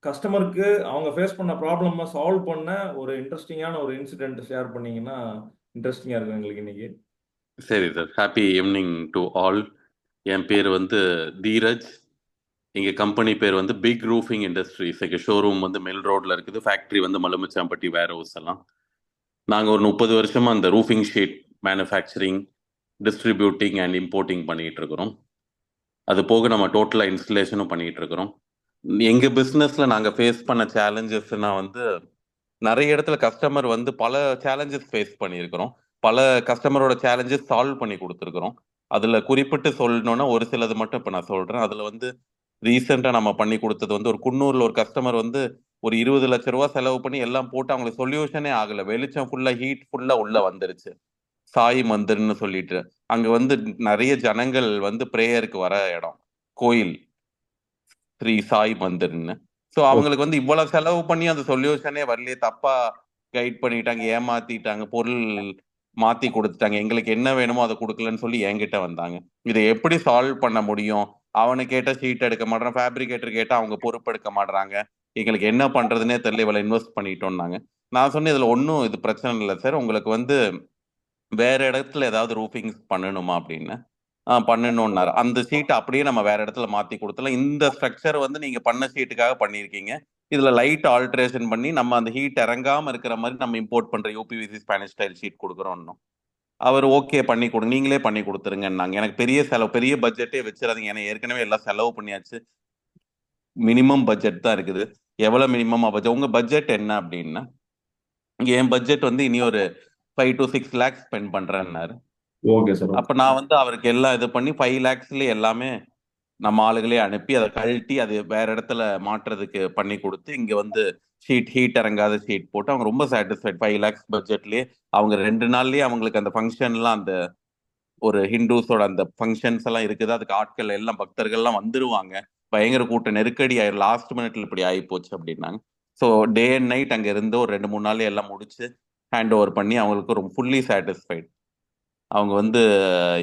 கஸ்டமருக்கு அவங்க ஃபேஸ் பண்ண ப்ராப்ளமை சால்வ் பண்ண ஒரு இன்ட்ரெஸ்டிங்கான ஒரு இன்சிடென்ட் ஷேர் பண்ணீங்கன்னா இன்ட்ரெஸ்டிங்காக இருக்கும் எங்களுக்கு இன்னைக்கு. சரி sir. Happy evening to all. என் பேர் வந்து தீரஜ். எங்கள் கம்பெனி பேர் வந்து பிக் ரூஃபிங் இண்டஸ்ட்ரீஸ். எங்கள் ஷோரூம் வந்து மெல் ரோடில் இருக்குது. ஃபேக்ட்ரி வந்து மலுமிச்சாம்பட்டி வேர் ஹவுஸ் எல்லாம். நாங்கள் ஒரு 30 வருஷமாக அந்த roofing sheet manufacturing, distributing and importing பண்ணிகிட்டு இருக்கிறோம். அது போக நம்ம டோட்டலாக இன்ஸ்டலேஷனும் பண்ணிகிட்டு இருக்கிறோம். எங்கள் பிஸ்னஸில் நாங்கள் ஃபேஸ் பண்ண சேலஞ்சஸ்னால் வந்து நிறைய இடத்துல கஸ்டமர் வந்து பல சேலஞ்சஸ் ஃபேஸ் பண்ணியிருக்கிறோம். பல கஸ்டமரோட சேலஞ்சஸ் சால்வ் பண்ணி கொடுத்துருக்குறோம். அதில் குறிப்பிட்டு சொல்லணுன்னா ஒரு சிலது மட்டும் இப்போ நான் சொல்கிறேன். அதில் வந்து ரீசெண்டாக நம்ம பண்ணி கொடுத்தது வந்து ஒரு குன்னூரில் ஒரு கஸ்டமர் வந்து ஒரு 20 லட்ச ரூபா செலவு பண்ணி எல்லாம் போட்டு அவங்களுக்கு சொல்யூஷனே ஆகலை. வெளிச்சம் ஃபுல்லாக ஹீட் ஃபுல்லாக உள்ளே வந்துருச்சு. சாய் மந்திர்னு சொல்லிட்டு அங்கே வந்து நிறைய ஜனங்கள் வந்து ப்ரேயருக்கு வர இடம், கோயில் ஸ்ரீ சாய் மந்திர்னு. ஸோ அவங்களுக்கு வந்து இவ்வளவு செலவு பண்ணி அந்த சொல்யூஷனே வரலையே, தப்பா கைட் பண்ணிட்டாங்க, ஏமாத்திட்டாங்க, பொருள் மாத்தி கொடுத்துட்டாங்க, எங்களுக்கு என்ன வேணுமோ அதை கொடுக்கலன்னு சொல்லி என்கிட்ட வந்தாங்க. இதை எப்படி சால்வ் பண்ண முடியும்? அவனை கேட்ட ஷீட் எடுக்க மாட்டான், ஃபேப்ரிகேட்டர் கேட்டா அவங்க பொறுப்பு எடுக்க மாட்டாங்க, எங்களுக்கு என்ன பண்றதுன்னே தெரியல, இவ்வளவு இன்வெஸ்ட் பண்ணிட்டோம்னாங்க. நான் சொன்னேன், இதுல ஒன்றும் இது பிரச்சனை இல்லை சார், உங்களுக்கு வந்து வேற இடத்துல ஏதாவது ரூஃபிங் பண்ணணுமா அப்படின்னு. பண்ணணும்னாரு. அந்த ஷீட் அப்படியே நம்ம வேற இடத்துல மாத்தி கொடுத்தலாம். இந்த ஸ்ட்ரக்சர் வந்து நீங்க பண்ண ஷீட்டுக்காக பண்ணியிருக்கீங்க, இதுல லைட் ஆல்ட்ரேஷன் பண்ணி நம்ம அந்த ஹீட் இறங்காம இருக்கிற மாதிரி நம்ம இம்போர்ட் பண்ற யூபிவிசி ஸ்பானிஷ் ஸ்டைல் ஷீட் கொடுக்குறோம். அவர் ஓகே பண்ணி கொடுங்க, நீங்களே பண்ணி கொடுத்துருங்கன்னாங்க. எனக்கு பெரிய செலவு, பெரிய பட்ஜெட்டே வச்சிடாதீங்க, ஏன்னா ஏற்கனவே எல்லாம் செலவு பண்ணியாச்சு, மினிமம் பட்ஜெட் தான் இருக்குது. எவ்வளவு மினிமம் பட்ஜெட், உங்க பட்ஜெட் என்ன அப்படின்னா, என் பட்ஜெட் வந்து இனி ஒரு 5 to 6 lakhs ஸ்பெண்ட் பண்றேன்னாரு. Okay sir. அப்ப நான் வந்து அவருக்கு எல்லாம் இது பண்ணி 5 lakhsல எல்லாமே நம்ம ஆளுகளே அனுப்பி அதை கழட்டி அது வேற இடத்துல மாற்றுறதுக்கு பண்ணி கொடுத்து, இங்க வந்து ஹீட் இறங்காத ஷீட் போட்டு அவங்க ரொம்ப சாட்டிஸ்ஃபைட். 5 lakhs பட்ஜெட்லயே அவங்க 2 நாள்லயே அவங்களுக்கு அந்த ஃபங்க்ஷன்லாம், அந்த ஒரு ஹிந்துஸோட அந்த ஃபங்க்ஷன்ஸ் எல்லாம் இருக்குது, அதுக்கு ஆட்கள் எல்லாம் பக்தர்கள்லாம் வந்துருவாங்க, பயங்கர கூட்ட நெருக்கடி ஆயிரும், லாஸ்ட் மினிட்ல இப்படி ஆகி போச்சு அப்படின்னாங்க. ஸோ டே அண்ட் நைட் அங்க இருந்து ஒரு 2-3 நாள்ல எல்லாம் முடிச்சு ஹேண்ட் ஓவர் பண்ணி அவங்களுக்கு ரொம்ப ஃபுல்லி சாட்டிஸ்ஃபைட். அவங்க வந்து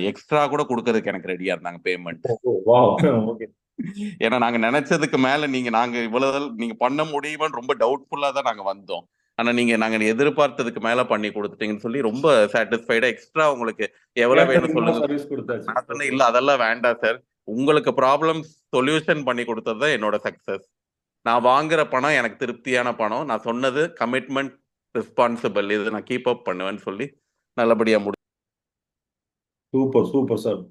எக்ஸ்ட்ரா கூட கொடுக்கறதுக்கு எனக்கு ரெடியா இருந்தாங்க பேமெண்ட். ஏன்னா நாங்க நினைச்சதுக்கு மேல நாங்க இவ்வளவு நீங்க பண்ண முடியுமான்னு ரொம்ப டவுட்ஃபுல்லா தான் நாங்க வந்தோம். ஆனா நாங்க எதிர்பார்த்ததுக்கு மேல பண்ணி கொடுத்துட்டீங்கன்னு சொல்லி ரொம்ப சாட்டிஸ்ஃபைடா. எக்ஸ்ட்ரா உங்களுக்கு எவ்வளவு வேணும் சொல்லுங்க. இல்ல அதெல்லாம் வேண்டாம் சார், உங்களுக்கு ப்ராப்ளம் சொல்யூஷன் பண்ணி கொடுத்ததுதான் என்னோட சக்சஸ். நான் வாங்குற பணம் எனக்கு திருப்தியான பணம், நான் சொன்னது கமிட்மெண்ட், ரெஸ்பான்சிபிள், இது நான் கீப் அப் பண்ணுவேன்னு சொல்லி நல்லபடியா சூப்பர் சூப்பர் சார்.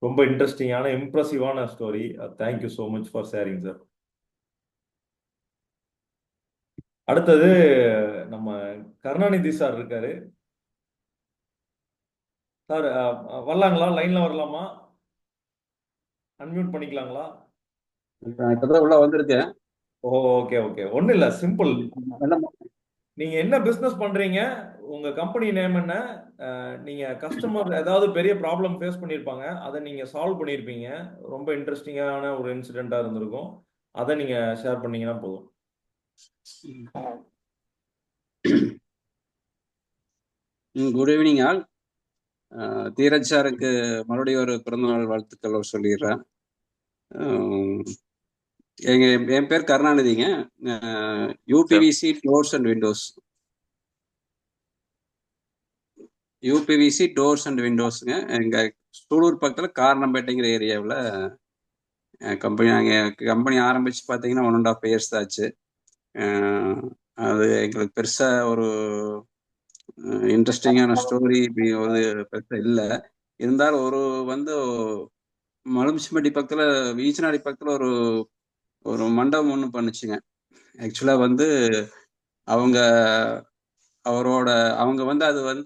ரொம்ப இன்ட்ரெஸ்டிங்கான இம்ப்ரெசிவான story. Thank you so much for sharing sir. அடுத்தது நம்ம கருணாநிதி சார் இருக்காரு. சார் வரலாங்களா? லைன்ல வரலாமா? அன்மியூட் பண்ணிக்கலாங்களா? இப்பதான் உள்ள வந்திருக்கேன். ஓகே ஓகே, ஒன்றும் இல்லை, சிம்பிள். எல்லாம் நீங்க என்ன பிசினஸ் பண்றீங்க? உங்க கம்பெனி நேம் என்ன? நீங்க கஸ்டமர் ஏதாவது பெரிய ப்ராப்ளம் ஃபேஸ் பண்ணியிருப்பாங்க, அதை நீங்க சால்வ் பண்ணியிருப்பீங்க. ரொம்ப இன்ட்ரெஸ்டிங்கான ஒரு இன்சிடென்ட்டா இருந்திருக்கும். அதை நீங்க ஷேர் பண்ணீங்கன்னா போதும். Good evening all. தீரஜ் சாருக்கு மறுபடியும் ஒரு பிறந்தநாள் வாழ்த்துக்கள் சொல்லிடுறேன். என் பேர் கருணாநிதிங்க. UPVC doors and windows. UPVC doors and விண்டோஸுங்க. எங்க சூலூர் பக்கத்தில் காரணம்பேட்டைங்கிற ஏரியாவில் கம்பெனி. நாங்கள் கம்பெனி ஆரம்பிச்சு பார்த்தீங்கன்னா 1.5 years தான் ஆச்சு. அது எங்களுக்கு பெருசாக ஒரு இன்ட்ரெஸ்டிங்கான ஸ்டோரி ஒரு பெருசாக இல்லை. இருந்தாலும் மலுமிச்சம்பட்டி பக்கத்தில் வீச்சனாடி பக்கத்தில் ஒரு மண்டபம் ஒன்று பண்ணுச்சுங்க. ஆக்சுவலாக அவங்க அது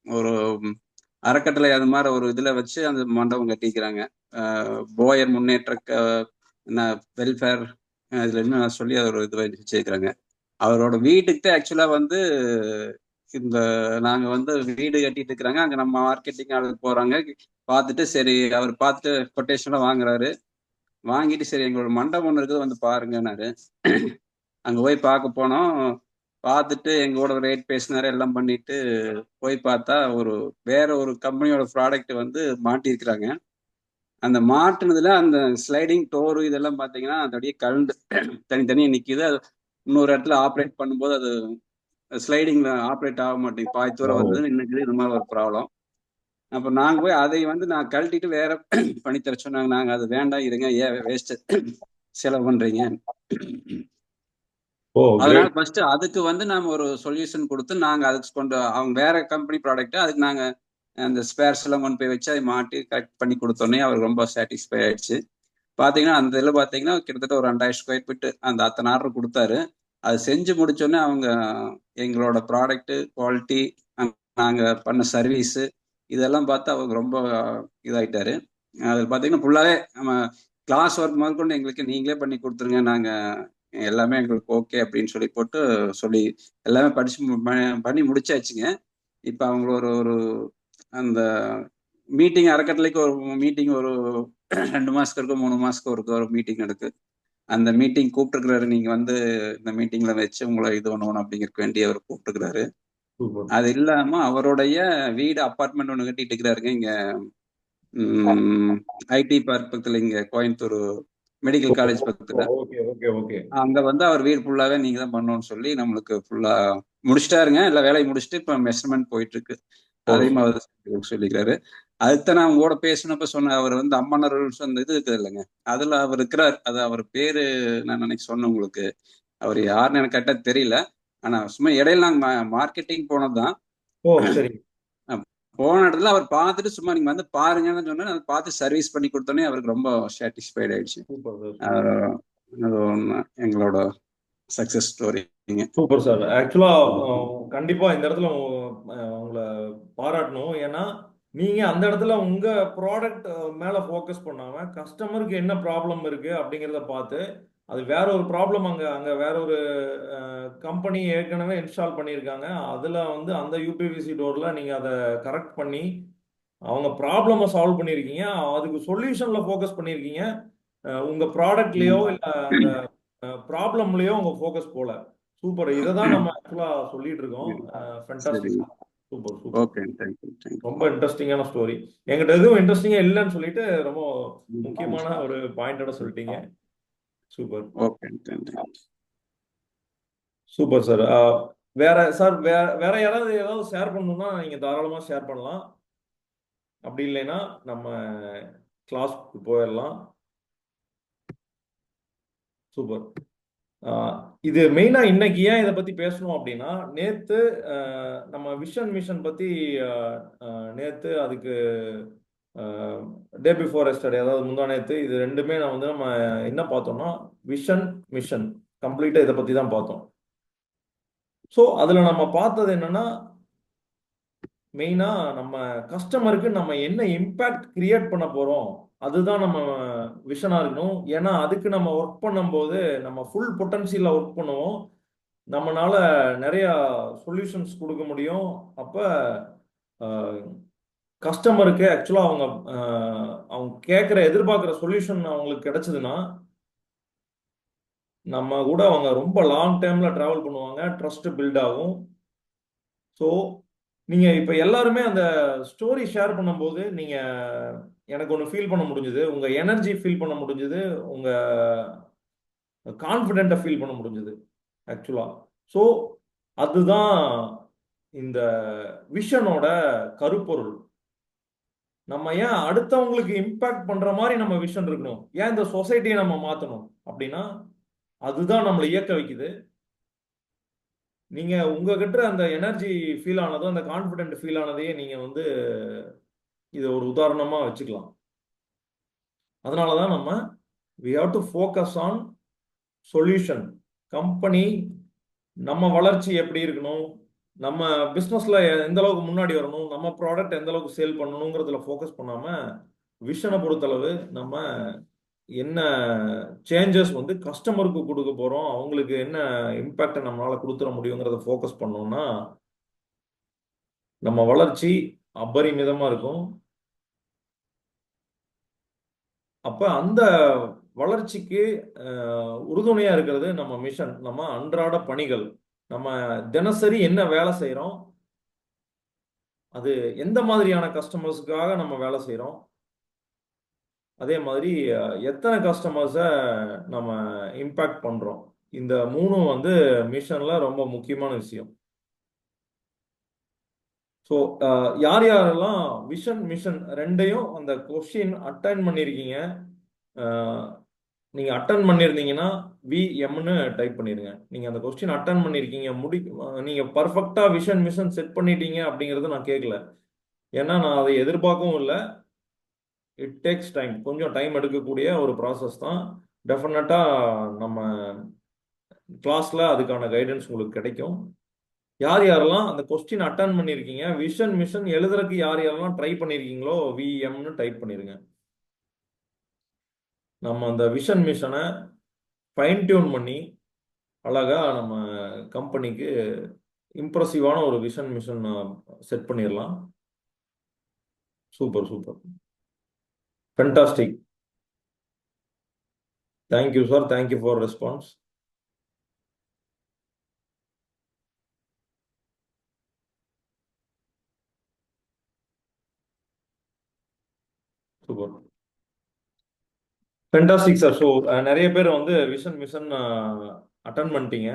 ஒரு அறக்கட்டளை அது மாதிரி ஒரு இதில் வச்சு அந்த மண்டபம் கட்டிக்கிறாங்க. போயர் முன்னேற்ற வெல்ஃபேர் இதில் இன்னும் சொல்லி ஒரு இது வச்சுருக்கிறாங்க. அவரோட வீட்டுக்கிட்ட ஆக்சுவலாக நாங்கள் வீடு கட்டிட்டு இருக்கிறாங்க. அங்கே நம்ம மார்க்கெட்டிங் ஆளுக்கு போகிறாங்க. பார்த்துட்டு சரி, அவர் பார்த்துட்டு கொட்டேஷன்லாம் வாங்குறாரு. வாங்கிட்டு சரி எங்களோட மண்டபம் ஒன்று இருக்குது பாருங்கன்னாரு. அங்கே போய் பார்க்க போனோம். பார்த்துட்டு எங்களோட ரேட் பேசினாரு, எல்லாம் பண்ணிட்டு போய் பார்த்தா வேற ஒரு கம்பெனியோட ப்ராடக்ட் மாட்டியிருக்கிறாங்க. அந்த மாட்டுனதுல அந்த ஸ்லைடிங் டோரு இதெல்லாம் பார்த்தீங்கன்னா அது அப்படியே கலந்து தனித்தனியாக நிற்கிது. அது இன்னொரு இடத்துல ஆப்ரேட் பண்ணும்போது அது ஸ்லைடிங்ல ஆப்ரேட் ஆக மாட்டேங்குது. பாய் தூரம் வருது நின்றுக்குது. இந்த மாதிரி ஒரு ப்ராப்ளம். அப்போ நாங்கள் போய் அதை நான் கழட்டிட்டு வேற பண்ணித்தர சொன்னாங்க. நாங்கள் அது வேண்டாம், இருங்க, ஏன் வேஸ்ட் செலவு பண்றீங்க. அதனால ஃபர்ஸ்ட் அதுக்கு நாம ஒரு சொல்யூஷன் கொடுத்து நாங்கள் அதுக்கு அவங்க வேற கம்பெனி ப்ராடக்ட் அதுக்கு நாங்கள் அந்த ஸ்பேர்ஸ் எல்லாம் கொண்டு போய் வச்சு அதை மாட்டி கரெக்ட் பண்ணி கொடுத்தோன்னே அவர் ரொம்ப சாட்டிஸ்ஃபை ஆயிடுச்சு. பார்த்தீங்கன்னா அந்த இதில் பார்த்தீங்கன்னா கிட்டத்தட்ட ஒரு 2000 square feet அந்த அத்தனை ஆர்டர் கொடுத்தாரு. அது செஞ்சு முடிச்சோடனே அவங்க எங்களோட ப்ராடக்ட் குவாலிட்டி, நாங்கள் பண்ண சர்வீஸு இதெல்லாம் பார்த்து அவங்க ரொம்ப இதாயிட்டாரு. அது பார்த்தீங்கன்னா ஃபுல்லாகவே நம்ம கிளாஸ் ஒர்க் முதற்கொண்டு எங்களுக்கு நீங்களே பண்ணி கொடுத்துருங்க, நாங்கள் எல்லாமே எங்களுக்கு ஓகே அப்படின்னு சொல்லி எல்லாமே பண்ணி முடிச்சாச்சுங்க. இப்போ அவங்கள ஒரு அந்த மீட்டிங் அறக்கட்டளைக்கு ஒரு மீட்டிங் ஒரு 2 மாசத்துக்கு 3 மாசத்துக்கு ஒரு மீட்டிங் நடக்கு. அந்த மீட்டிங் கூப்பிட்டுருக்கிறாரு. நீங்க இந்த மீட்டிங்ல வச்சு உங்களை இது பண்ணணும் அப்படிங்கிறதுக்கு வேண்டி அவர் கூப்பிட்டுருக்கிறாரு. அது இல்லாம அவருடைய வீடு அப்பார்ட்மெண்ட் ஒன்று கட்டிட்டு இருக்கிறாருங்க இங்க ஐடி பார்க் பக்கத்துல, இங்க கோயம்புத்தூர் மெடிக்கல் காலேஜ் பக்கத்துல. அங்க அவர் வீடு ஃபுல்லாவே நீங்க தான் பண்ணணும்னு சொல்லி நம்மளுக்கு ஃபுல்லா முடிச்சிட்டாருங்க. எல்லா வேலையும் முடிச்சுட்டு இப்ப மெஷர்மெண்ட் போயிட்டு இருக்கு. அதையும் அவர் சொல்லிக்கிறாரு. அதுதான் நான் உங்களோட பேசினப்ப சொன்ன அவர் அம்மனர் இது இருக்குது இல்லைங்க, அதுல அவர் இருக்கிறார். அது அவர் பேரு நான் நினைக்க சொன்னேன் உங்களுக்கு. அவர் யாருன்னு எனக்கு கரெக்டா தெரியல. ஆனா சும்மா இடையில நாங்க மார்க்கெட்டிங் போனதுதான். போன இடத்துல அவர் பார்த்துட்டு சும்மா நீங்க பாருங்கன்னு சொன்னா அதை பார்த்து சர்வீஸ் பண்ணி கொடுத்தோன்னே அவருக்கு ரொம்ப சாட்டிஸ்ஃபைட் ஆயிடுச்சு. அது ஒண்ணு எங்களோட சக்சஸ் ஸ்டோரி. Super sir. ஆக்சுவலா கண்டிப்பா இந்த இடத்துல உங்களை பாராட்டணும். ஏன்னா நீங்க அந்த இடத்துல உங்க ப்ராடக்ட் மேல ஃபோக்கஸ் பண்ணாம கஸ்டமருக்கு என்ன ப்ராப்ளம் இருக்கு அப்படிங்கிறத பார்த்து, அது வேற ஒரு ப்ராப்ளம் அங்க வேற ஒரு கம்பெனி ஏற்கனவே இன்ஸ்டால் பண்ணியிருக்காங்க, அதுல அந்த யூபிவிசி டோர்ல நீங்க அதை கரெக்ட் பண்ணி அவங்க ப்ராப்ளமை சால்வ் பண்ணியிருக்கீங்க. அதுக்கு சொல்யூஷன்ல ஃபோக்கஸ் பண்ணியிருக்கீங்க. உங்க ப்ராடக்ட்லயோ இல்ல அந்த ப்ராப்ளம்லயோ உங்க ஃபோக்கஸ் போல. சூப்பர். இதை தான் நம்ம ஆக்சுவலா சொல்லிட்டு இருக்கோம். ஃபேண்டாஸ்டிக். Super super. ரொம்ப இன்ட்ரெஸ்டிங்கான ஸ்டோரி. என்கிட்ட எதுவும் இன்ட்ரெஸ்டிங்கா இல்லைன்னு சொல்லிட்டு ரொம்ப முக்கியமான ஒரு பாயிண்டோட சொல்லிட்டீங்க. சூப்பர். Super sir. வேற சார் வேற ஏதாவது ஷேர் பண்ணணும்னா நீங்க தாராளமா ஷேர் பண்ணலாம். அப்படி இல்லைன்னா நம்ம கிளாஸ்க்கு போயிடலாம். சூப்பர். இது மெயினா இன்னைக்கு ஏன் இதை பத்தி பேசணும் அப்படின்னா, நேத்து நம்ம விஷன் மிஷன் பத்தி நேத்து அதுக்கு டே பிஃபோர் எஸ்டர்டே, அதாவது முந்தா நேத்து, இது ரெண்டுமே நான் வந்து நம்ம என்ன பார்த்தோம்னா விஷன் மிஷன் கம்ப்ளீட்டா இதை பத்தி தான் பார்த்தோம். ஸோ அதுல நம்ம பார்த்தது என்னன்னா, மெயினா நம்ம கஸ்டமருக்கு நம்ம என்ன இம்பாக்ட் கிரியேட் பண்ண போறோம், அதுதான் நம்ம விஷனா இருக்கணும். ஏன்னா அதுக்கு நம்ம ஒர்க் பண்ணும்போது நம்ம ஃபுல் பொட்டன்சியல்ல ஒர்க் பண்ணுவோம். நம்மனால நிறைய சொல்யூஷன்ஸ் கொடுக்க முடியும். அப்ப கஸ்டமருக்கு ஆக்சுவலா அவங்க கேட்குற எதிர்பார்க்குற சொல்யூஷன் அவங்களுக்கு கிடைச்சதுன்னா, நம்ம கூட அவங்க ரொம்ப லாங் டைம்ல டிராவல் பண்ணுவாங்க, ட்ரஸ்ட் பில்ட் ஆகும். ஸோ நீங்க இப்ப எல்லாருமே அந்த ஸ்டோரி ஷேர் பண்ணும்போது நீங்க எனக்கு ஒன்று ஃபீல் பண்ண முடிஞ்சது, உங்க எனர்ஜி ஃபீல் பண்ண முடிஞ்சது, உங்க கான்ஃபிடென்ட்டை ஃபீல் பண்ண முடிஞ்சது ஆக்சுவலா. ஸோ அதுதான் இந்த விஷனோட கருப்பொருள். நம்ம ஏன் அடுத்தவங்களுக்கு இம்பாக்ட் பண்ற மாதிரி நம்ம விஷன் இருக்கணும், ஏன் இந்த சொசைட்டியை நம்ம மாத்தணும் அப்படின்னா, அதுதான் நம்மளை இயக்க வைக்குது. நீங்க உங்ககிட்ட அந்த எனர்ஜி ஃபீல் ஆனதும், அந்த கான்ஃபிடென்ட் ஃபீல் ஆனதையே நீங்க வந்து இதை ஒரு உதாரணமா வச்சுக்கலாம். அதனாலதான் நம்ம we have to focus on solution. Company நம்ம வளர்ச்சி எப்படி இருக்கணும், நம்ம பிஸ்னஸ்ல எந்த அளவுக்கு முன்னாடி வரணும், நம்ம ப்ராடக்ட் எந்த அளவுக்கு சேல் பண்ணணுங்கிறதுல ஃபோக்கஸ் பண்ணாம, விஷனை பொறுத்தளவு நம்ம என்ன சேஞ்சஸ் வந்து கஸ்டமருக்கு கொடுக்க போறோம், அவங்களுக்கு என்ன இம்பாக்டை நம்மளால கொடுத்துட முடியுங்கிறத ஃபோக்கஸ் பண்ணோம்னா நம்ம வளர்ச்சி அபரிமிதமா இருக்கும். அப்ப அந்த வளர்ச்சிக்கு உறுதுணையா இருக்கிறது நம்ம மிஷன், நம்ம அன்றாட பணிகள், நம்ம தினசரி என்ன வேலை செய்யறோம், அது எந்த மாதிரியான கஸ்டமர்ஸுக்காக நம்ம வேலை செய்யறோம், அதே மாதிரி எத்தனை கஸ்டமர்ஸை நம்ம இம்பாக்ட் பண்றோம். இந்த மூணும் வந்து மிஷன்ல ரொம்ப முக்கியமான விஷயம். ஸோ யார் யாரெல்லாம் விஷன் மிஷன் ரெண்டையும் அந்த கொஸ்டின் அட்டன் பண்ணியிருக்கீங்க, நீங்க அட்டன் பண்ணியிருந்தீங்கன்னா விஎம்னு டைப் பண்ணிருங்க. நீங்க அந்த கொஸ்டின் அட்டன் பண்ணியிருக்கீங்க, நீங்க பர்ஃபெக்டா விஷன் மிஷன் செட் பண்ணிட்டீங்க அப்படிங்கறது நான் கேட்கல. ஏன்னா நான் அதை எதிர்பார்க்கவும் இல்லை. இட் டேக்ஸ் டைம், கொஞ்சம் டைம் எடுக்கக்கூடிய ஒரு ப்ராசஸ் தான். டெஃபினட்டா நம்ம கிளாஸ்ல அதுக்கான கைடன்ஸ் உங்களுக்கு கிடைக்கும். யார் யாரெல்லாம் அந்த கொஸ்டின் அட்டன் பண்ணியிருக்கீங்க, விஷன் மிஷன் எழுதுறதுக்கு யார் யாரெல்லாம் ட்ரை பண்ணியிருக்கீங்களோ விஎம்னு டைப் பண்ணிருங்க. நம்ம அந்த விஷன் மிஷனை ஃபைன் டியூன் பண்ணி அழகா நம்ம கம்பெனிக்கு இம்ப்ரெசிவான ஒரு விஷன் மிஷன் செட் பண்ணிடலாம். Super super, fantastic. Thank you sir, thank you for response. Super, fantastic sir. So நிறைய பேர் வந்து விஷன் மிஷன் அட்டன் பண்ணிட்டீங்க.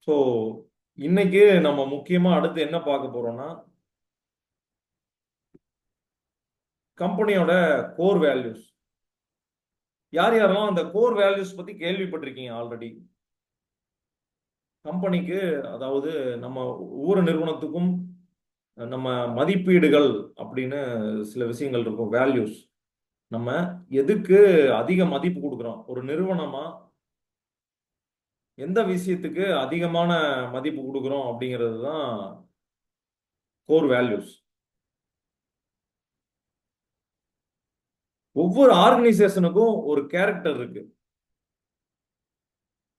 ஸோ இன்னைக்கு நம்ம முக்கியமா அடுத்து என்ன பார்க்க போறோம்னா, கம்பெனியோட கோர் வேல்யூஸ். யார் யாரெல்லாம் அந்த கோர் வேல்யூஸ் பத்தி கேள்விப்பட்டிருக்கீங்க ஆல்ரெடி? கம்பெனிக்கு, அதாவது நம்ம ஒவ்வொரு நிறுவனத்துக்கும் நம்ம மதிப்பீடுகள் அப்படின்னு சில விஷயங்கள் இருக்கும், வேல்யூஸ். நம்ம எதுக்கு அதிக மதிப்பு கொடுக்குறோம், ஒரு நிறுவனமா எந்த விஷயத்துக்கு அதிகமான மதிப்பு கொடுக்குறோம் அப்படிங்கிறது தான் கோர் வேல்யூஸ். ஒவ்வொரு ஆர்கனைசேஷனுக்கும் ஒரு கேரக்டர் இருக்கு.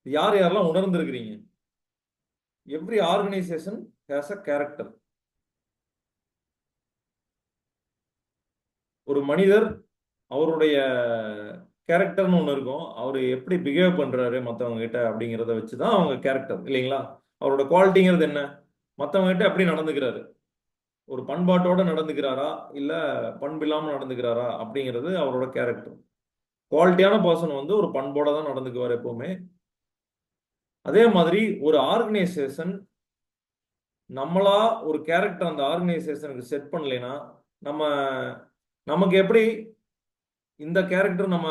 யார் யாரெல்லாம் உணர்ந்திருக்கிறீங்க? Every organisation has a character. ஒரு மனிதர் அவருடைய கேரக்டர்னு ஒன்று இருக்கும். அவர் எப்படி பிஹேவ் பண்றாரு மற்றவங்க கிட்ட அப்படிங்கிறத வச்சுதான் அவங்க கேரக்டர், இல்லைங்களா? அவரோட குவாலிட்டிங்கிறது என்ன, மற்றவங்க கிட்ட எப்படி நடந்துக்கிறாரு, ஒரு பண்பாட்டோட நடந்துக்கிறாரா இல்ல பண்பில்லாம நடந்துக்கிறாரா அப்படிங்கிறது அவரோட கேரக்டர். குவாலிட்டியான பர்சன் வந்து ஒரு பண்போட தான் நடந்துக்குவார் எப்பவுமே. அதே மாதிரி ஒரு ஆர்கனைசேஷன் நம்மளா ஒரு கேரக்டர் அந்த ஆர்கனைசேஷனுக்கு செட் பண்ணலைன்னா, நமக்கு எப்படி இந்த கேரக்டர் நம்ம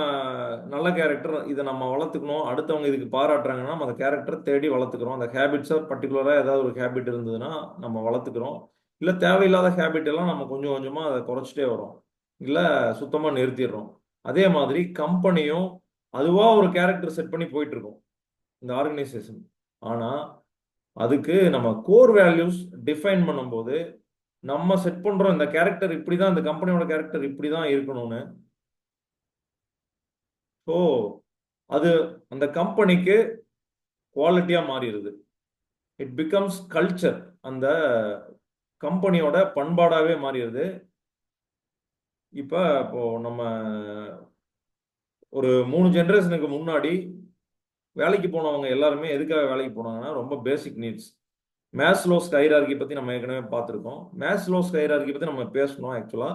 நல்ல கேரக்டர், இதை நம்ம வளர்த்துக்கணும், அடுத்தவங்க இதுக்கு பாராட்டுறாங்கன்னா நம்ம அந்த கேரக்டர் தேடி வளர்த்துக்கிறோம். அந்த ஹேபிட்ஸை பர்டிகுலராக ஏதாவது ஒரு ஹேபிட் இருந்ததுன்னா நம்ம வளர்த்துக்கிறோம். இல்லை தேவையில்லாத ஹேபிட் எல்லாம் நம்ம கொஞ்சம் கொஞ்சமாக அதை குறைச்சிட்டே வரோம், இல்லை சுத்தமாக நிறுத்திடுறோம். அதே மாதிரி கம்பெனியும் அதுவாக ஒரு கேரக்டர் செட் பண்ணி போயிட்டு இருக்கோம் இந்த ஆர்கனைசேஷன். ஆனால் அதுக்கு நம்ம கோர் வேல்யூஸ் டிஃபைன் பண்ணும்போது நம்ம செட் பண்ணுறோம் இந்த கேரக்டர் இப்படி தான், இந்த கம்பெனியோட கேரக்டர் இப்படி தான் இருக்கணும்னு. ஸோ அது அந்த கம்பெனிக்கு குவாலிட்டியாக மாறிடுது. இட் பிகம்ஸ் கல்ச்சர், அந்த கம்பெனியோட பண்பாடாகவே மாறிடுது. இப்போ நம்ம ஒரு 3 ஜென்ரேஷனுக்கு முன்னாடி வேலைக்கு போனவங்க எல்லாருமே எதுக்காக வேலைக்கு போனாங்கன்னா ரொம்ப பேசிக் நீட்ஸ். மேஸ்லோஸ் ஹைரார்கி பற்றி நம்ம ஏற்கனவே பார்த்துருக்கோம். மேஸ்லோஸ் ஹைரார்கி பற்றி நம்ம பேசணும். ஆக்சுவலாக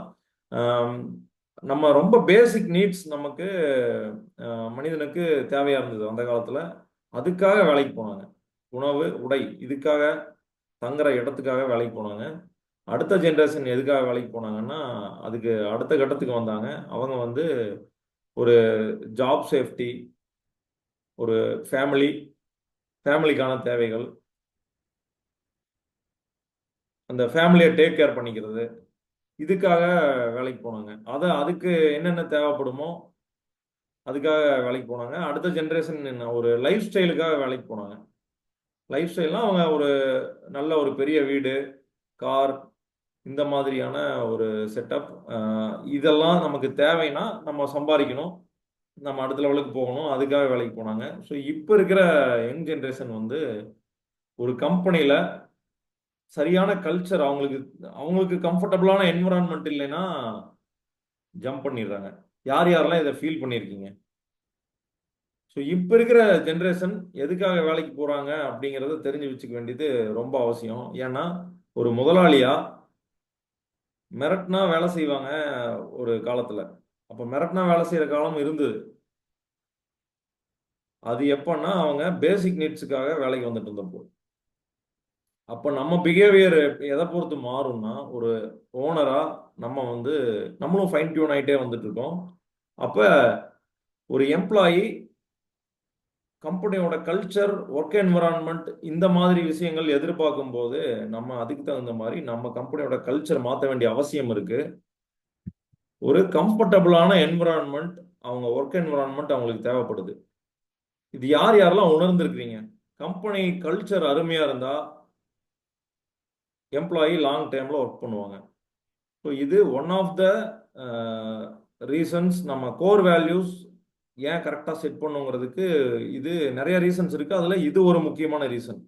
நம்ம ரொம்ப பேசிக் நீட்ஸ் நமக்கு மனிதனுக்கு தேவையாக இருந்தது அந்த காலத்தில். அதுக்காக வேலைக்கு போனாங்க. உணவு, உடை, இதுக்காக தங்குற இடத்துக்காக வேலைக்கு போனாங்க. அடுத்த ஜென்ரேஷன் எதுக்காக வேலைக்கு போனாங்கன்னா அதுக்கு அடுத்த கட்டத்துக்கு வந்தாங்க. அவங்க வந்து ஒரு ஜாப் சேஃப்டி, ஒரு ஃபேமிலிக்கான தேவைகள், அந்த ஃபேமிலியை டேக் கேர் பண்ணிக்கிறது, இதுக்காக வேலைக்கு போனாங்க. அதுக்கு என்னென்ன தேவைப்படுமோ அதுக்காக வேலைக்கு போனாங்க. அடுத்த ஜென்ரேஷன் ஒரு லைஃப் ஸ்டைலுக்காக வேலைக்கு போனாங்க. லைஃப் ஸ்டைல்னா அவங்க ஒரு நல்ல ஒரு பெரிய வீடு, கார், இந்த மாதிரியான ஒரு செட்டப், இதெல்லாம் நமக்கு தேவைன்னா நம்ம சம்பாதிக்கணும், நம்ம அடுத்த லெவலுக்கு போகணும், அதுக்காக வேலைக்கு போனாங்க. ஸோ இப்போ இருக்கிற யங் ஜென்ரேஷன் வந்து ஒரு கம்பெனியில் சரியான கல்ச்சர், அவங்களுக்கு கம்ஃபர்டபுளான என்விரான்மெண்ட் இல்லைன்னா ஜம்ப் பண்ணிடுறாங்க. யார் யாரெல்லாம் இதை ஃபீல் பண்ணியிருக்கீங்க? ஸோ இப்போ இருக்கிற ஜென்ரேஷன் எதுக்காக வேலைக்கு போகிறாங்க அப்படிங்கிறத தெரிஞ்சு வச்சுக்க வேண்டியது ரொம்ப அவசியம். ஏன்னா ஒரு முதலாளியா மிரட்டினா வேலை செய்வாங்க ஒரு காலத்தில். அப்போ மிரட்டினா வேலை செய்கிற காலம் இருந்தது. அது எப்பன்னா அவங்க பேசிக் நீட்ஸுக்காக வேலைக்கு வந்துட்டு இருந்தப்போ. அப்போ நம்ம பிஹேவியர் எதை பொறுத்து மாறும்னா, ஒரு ஓனரா நம்மளும் ஃபைன் டியூன் ஆகிட்டே வந்துட்டு இருக்கோம். அப்போ ஒரு எம்ப்ளாயி கம்பெனியோட கல்ச்சர், ஒர்க் என்விரான்மெண்ட், இந்த மாதிரி விஷயங்கள் எதிர்பார்க்கும் போது நம்ம அதுக்கு தகுந்த மாதிரி நம்ம கம்பெனியோட கல்ச்சர் மாற்ற வேண்டிய அவசியம் இருக்கு. ஒரு கம்ஃபர்டபுளான என்விரான்மெண்ட், அவங்க ஒர்க் என்விரான்மெண்ட் அவங்களுக்கு தேவைப்படுது. இது யாரெல்லாம் உணர்ந்திருக்கிறீங்க? கம்பெனி கல்ச்சர் அருமையா இருந்தா எம்ப்ளாயி லாங் டைம்ல ஒர்க் பண்ணுவாங்க. ஸோ இது ஒன் ஆஃப் த ரீசன்ஸ். நம்ம கோர் வேல்யூஸ் ஏன் கரெக்டாக செட் பண்ணுங்கிறதுக்கு இது நிறைய ரீசன்ஸ் இருக்கு. அதில் இது ஒரு முக்கியமான ரீசன்.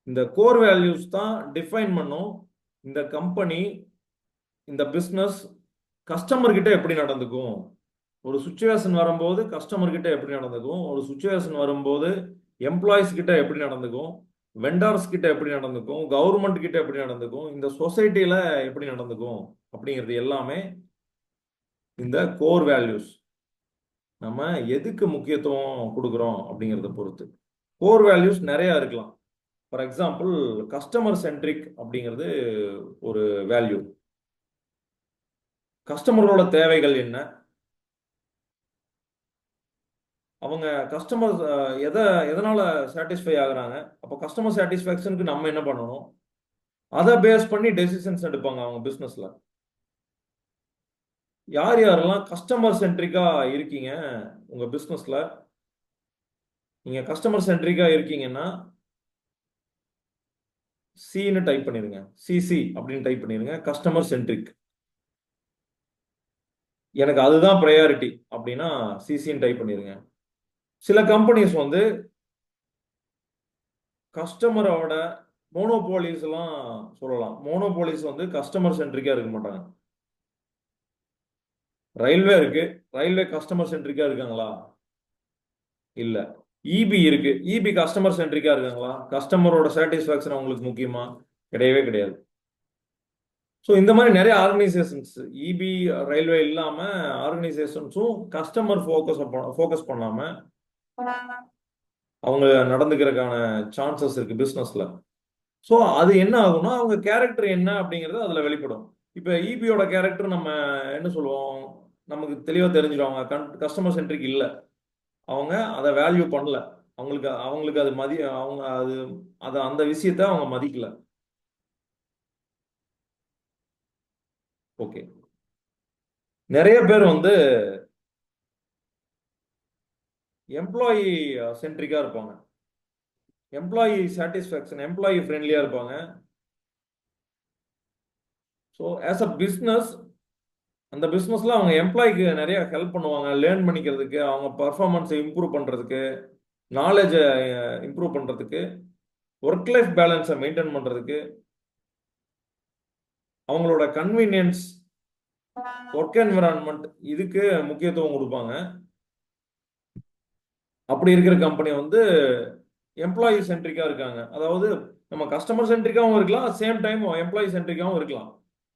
இந்த கோர் வேல்யூஸ் தான் டிஃபைன் பண்ணும் இந்த கம்பெனி, இந்த பிஸ்னஸ் கஸ்டமர் கிட்ட எப்படி நடந்துக்கும். ஒரு சுச்சுவேஷன் வரும்போது கஸ்டமர் கிட்ட எப்படி நடந்துக்கும், ஒரு சுச்சுவேஷன் வரும்போது எம்ப்ளாயிஸ் கிட்ட எப்படி நடந்துக்கும், வெண்டார்ஸ் கிட்ட எப்படி நடந்துக்கும், கவர்மெண்ட் கிட்ட எப்படி நடந்துக்கும், இந்த சொசைட்டில எப்படி நடந்துக்கும் அப்படிங்கிறது எல்லாமே இந்த கோர் வேல்யூஸ். நம்ம எதுக்கு முக்கியத்துவம் கொடுக்குறோம் அப்படிங்கிறத பொறுத்து கோர் வேல்யூஸ் நிறைய இருக்கலாம். ஃபார் எக்ஸாம்பிள், கஸ்டமர் சென்ட்ரிக் அப்படிங்கிறது ஒரு வேல்யூ. கஸ்டமரோட தேவைகள் என்ன, அவங்க கஸ்டமர் எதனால சாட்டிஸ்ஃபை ஆகுறாங்க, அப்போ கஸ்டமர் சாட்டிஸ்ஃபேக்ஷனுக்கு நம்ம என்ன பண்ணணும், அதை பேஸ் பண்ணி டெசிஷன்ஸ் எடுப்பாங்க அவங்க பிஸ்னஸ்ல. யாரெல்லாம் கஸ்டமர் சென்ட்ரிக்கா இருக்கீங்க உங்க பிஸ்னஸ்ல, நீங்க கஸ்டமர் சென்ட்ரிக்கா இருக்கீங்கன்னா சின்னு டைப் பண்ணிருங்க, சிசி அப்படின்னு டைப் பண்ணிருங்க, கஸ்டமர் சென்ட்ரிக். எனக்கு அதுதான் ப்ரையாரிட்டி அப்படின்னா சிசின்னு டைப் பண்ணிருங்க. சில கம்பெனிஸ் கஸ்டமரோட மோனோபோலிஸ் எல்லாம் சொல்லலாம். மோனோபோலிஸ் கஸ்டமர் சென்ட்ரிக்கா இருக்க மாட்டாங்க. ரயில்வே இருக்கு, ரயில்வே கஸ்டமர் சென்ட்ரிக்கா இருக்காங்களா? இல்ல. இபி இருக்கு, இபி கஸ்டமர் சென்ட்ரிக்கா இருக்காங்களா? கஸ்டமரோட சாட்டிஸ்ஃபேக்ஷன் அவங்களுக்கு முக்கியமா? கிடையவே கிடையாது. ஸோ இந்த மாதிரி நிறைய ஆர்கனைசேஷன்ஸ், இபி ரயில்வே இல்லாம ஆர்கனைசேஷன்ஸும் கஸ்டமர் ஃபோக்கஸ் பண்ணாம அவங்க நடந்துக்கிறதுக்கான சான்சஸ் இருக்கு பிஸ்னஸ்ல. ஸோ அது என்ன ஆகும்னா அவங்க கேரக்டர் என்ன அப்படிங்கிறது அதுல வெளிப்படும். இப்போ இபியோட கேரக்டர் நம்ம என்ன சொல்லுவோம், நமக்கு தெளிவாக தெரிஞ்சிடும். அவங்க கஸ்டமர் சென்ட்ரிக் இல்லை, அவங்க அதை வேல்யூ பண்ணல, அவங்களுக்கு அது அவங்க அது அந்த விஷயத்த அவங்க மதிக்கல. ஓகே, நிறைய பேர் வந்து எம்ப்ளாயி சென்ட்ரிக்கா இருப்பாங்க, எம்ப்ளாயி சாட்டிஸ்ஃபேக்ஷன், எம்ப்ளாயி ஃப்ரெண்ட்லியா இருப்பாங்க. ஸோ ஆஸ் அ பிஸ்னஸ், அந்த பிஸ்னஸ்ல அவங்க எம்ப்ளாய்க்கு நிறைய ஹெல்ப் பண்ணுவாங்க, லேர்ன் பண்ணிக்கிறதுக்கு, அவங்க பர்ஃபார்மன்ஸை இம்ப்ரூவ் பண்ணுறதுக்கு, நாலேஜை இம்ப்ரூவ் பண்ணுறதுக்கு, ஒர்க் லைஃப் பேலன்ஸை மெயின்டைன் பண்ணுறதுக்கு, அவங்களோட கன்வீனியன்ஸ், ஒர்க் என்விரான்மெண்ட், இதுக்கு முக்கியத்துவம் கொடுப்பாங்க. அப்படி இருக்கிற கம்பெனி வந்து எம்ப்ளாயி சென்ட்ரிக்காக இருக்காங்க. அதாவது நம்ம கஸ்டமர் சென்ட்ரிக்காகவும் இருக்கலாம், சேம் டைம் எம்ப்ளாயி சென்ட்ரிக்காகவும் இருக்கலாம்.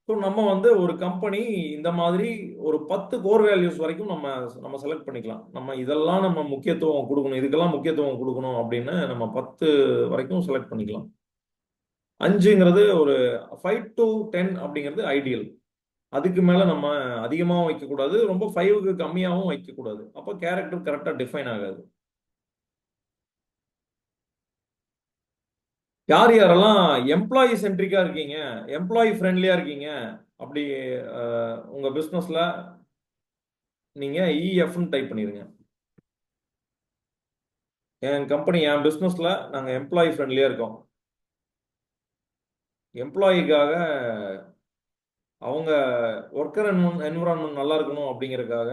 ஸோ நம்ம வந்து ஒரு கம்பெனி இந்த மாதிரி ஒரு 10 கோர் வேல்யூஸ் வரைக்கும் நம்ம செலக்ட் பண்ணிக்கலாம். நம்ம இதெல்லாம் நம்ம முக்கியத்துவம் கொடுக்கணும், இதுக்கெல்லாம் முக்கியத்துவம் கொடுக்கணும் அப்படின்னு நம்ம 10 வரைக்கும் செலக்ட் பண்ணிக்கலாம். 5ங்கிறது ஒரு 5 to 10 அப்படிங்கிறது ஐடியல். அதுக்கு மேல நம்ம அதிகமாகவும் வைக்கக்கூடாது, ரொம்ப 5க்கு கம்மியாகவும் வைக்கக்கூடாது. அப்போ கேரக்டர் கரெக்டாக டிஃபைன் ஆகாது. யார் யாரெல்லாம் எம்ப்ளாயி சென்ட்ரிக்கா இருக்கீங்க, எம்ப்ளாயி ஃப்ரெண்ட்லியா இருக்கீங்க, அப்படி உங்க பிசினஸ்ல நீங்க இஎஃப்னு டைப் பண்ணிருங்க. என் பிசினஸ்ல நாங்க எம்ப்ளாயி ஃப்ரெண்ட்லியா இருக்கோம், எம்ப்ளாயிக்காக அவங்க ஒர்க்கர் என்விரான்மெண்ட் நல்லா இருக்கணும் அப்படிங்கறதுக்காக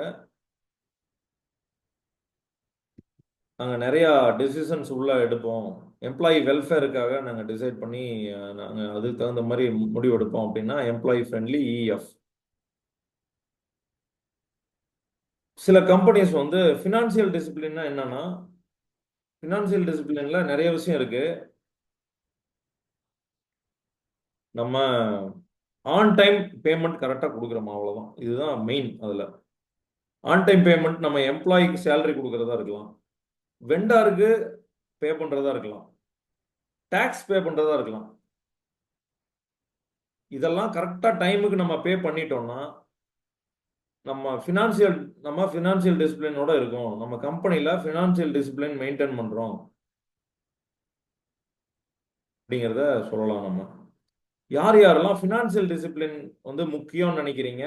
நாங்கள் நிறையா டெசிஷன்ஸ் உள்ள எடுப்போம், எம்ப்ளாயி வெல்ஃபேருக்காக நாங்கள் டிசைட் பண்ணி நாங்கள் அதுக்கு தகுந்த மாதிரி முடிவு எடுப்போம் அப்படின்னா எம்ப்ளாயி ஃப்ரெண்ட்லி இஎஃப். சில கம்பெனிஸ் வந்து ஃபினான்சியல் டிசிப்ளின்னா என்னன்னா, ஃபினான்சியல் டிசிப்ளின்ல நிறைய விஷயம் இருக்கு. நம்ம ஆன் டைம் பேமெண்ட் கரெக்டாக கொடுக்குறோமா, அவ்வளோதான். இதுதான் மெயின். அதில் ஆன் டைம் பேமெண்ட் நம்ம எம்ப்ளாயிக்கு சேலரி கொடுக்கறதா இருக்கலாம், வெண்டாருக்கு பே பண்ணுறதா இருக்கலாம், டேக்ஸ் பே பண்ணுறதா இருக்கலாம். இதெல்லாம் கரெக்டாக டைமுக்கு நம்ம பே பண்ணிட்டோம்னா நம்ம ஃபினான்சியல் டிசிப்ளினோட இருக்கோம், நம்ம கம்பெனியில் ஃபினான்சியல் டிசிப்ளின் மெயின்டைன் பண்ணுறோம் அப்படிங்கிறத சொல்லலாம். நம்ம யார் யாரெல்லாம் ஃபினான்சியல் டிசிப்ளின் வந்து முக்கியம்னு நினைக்கிறீங்க,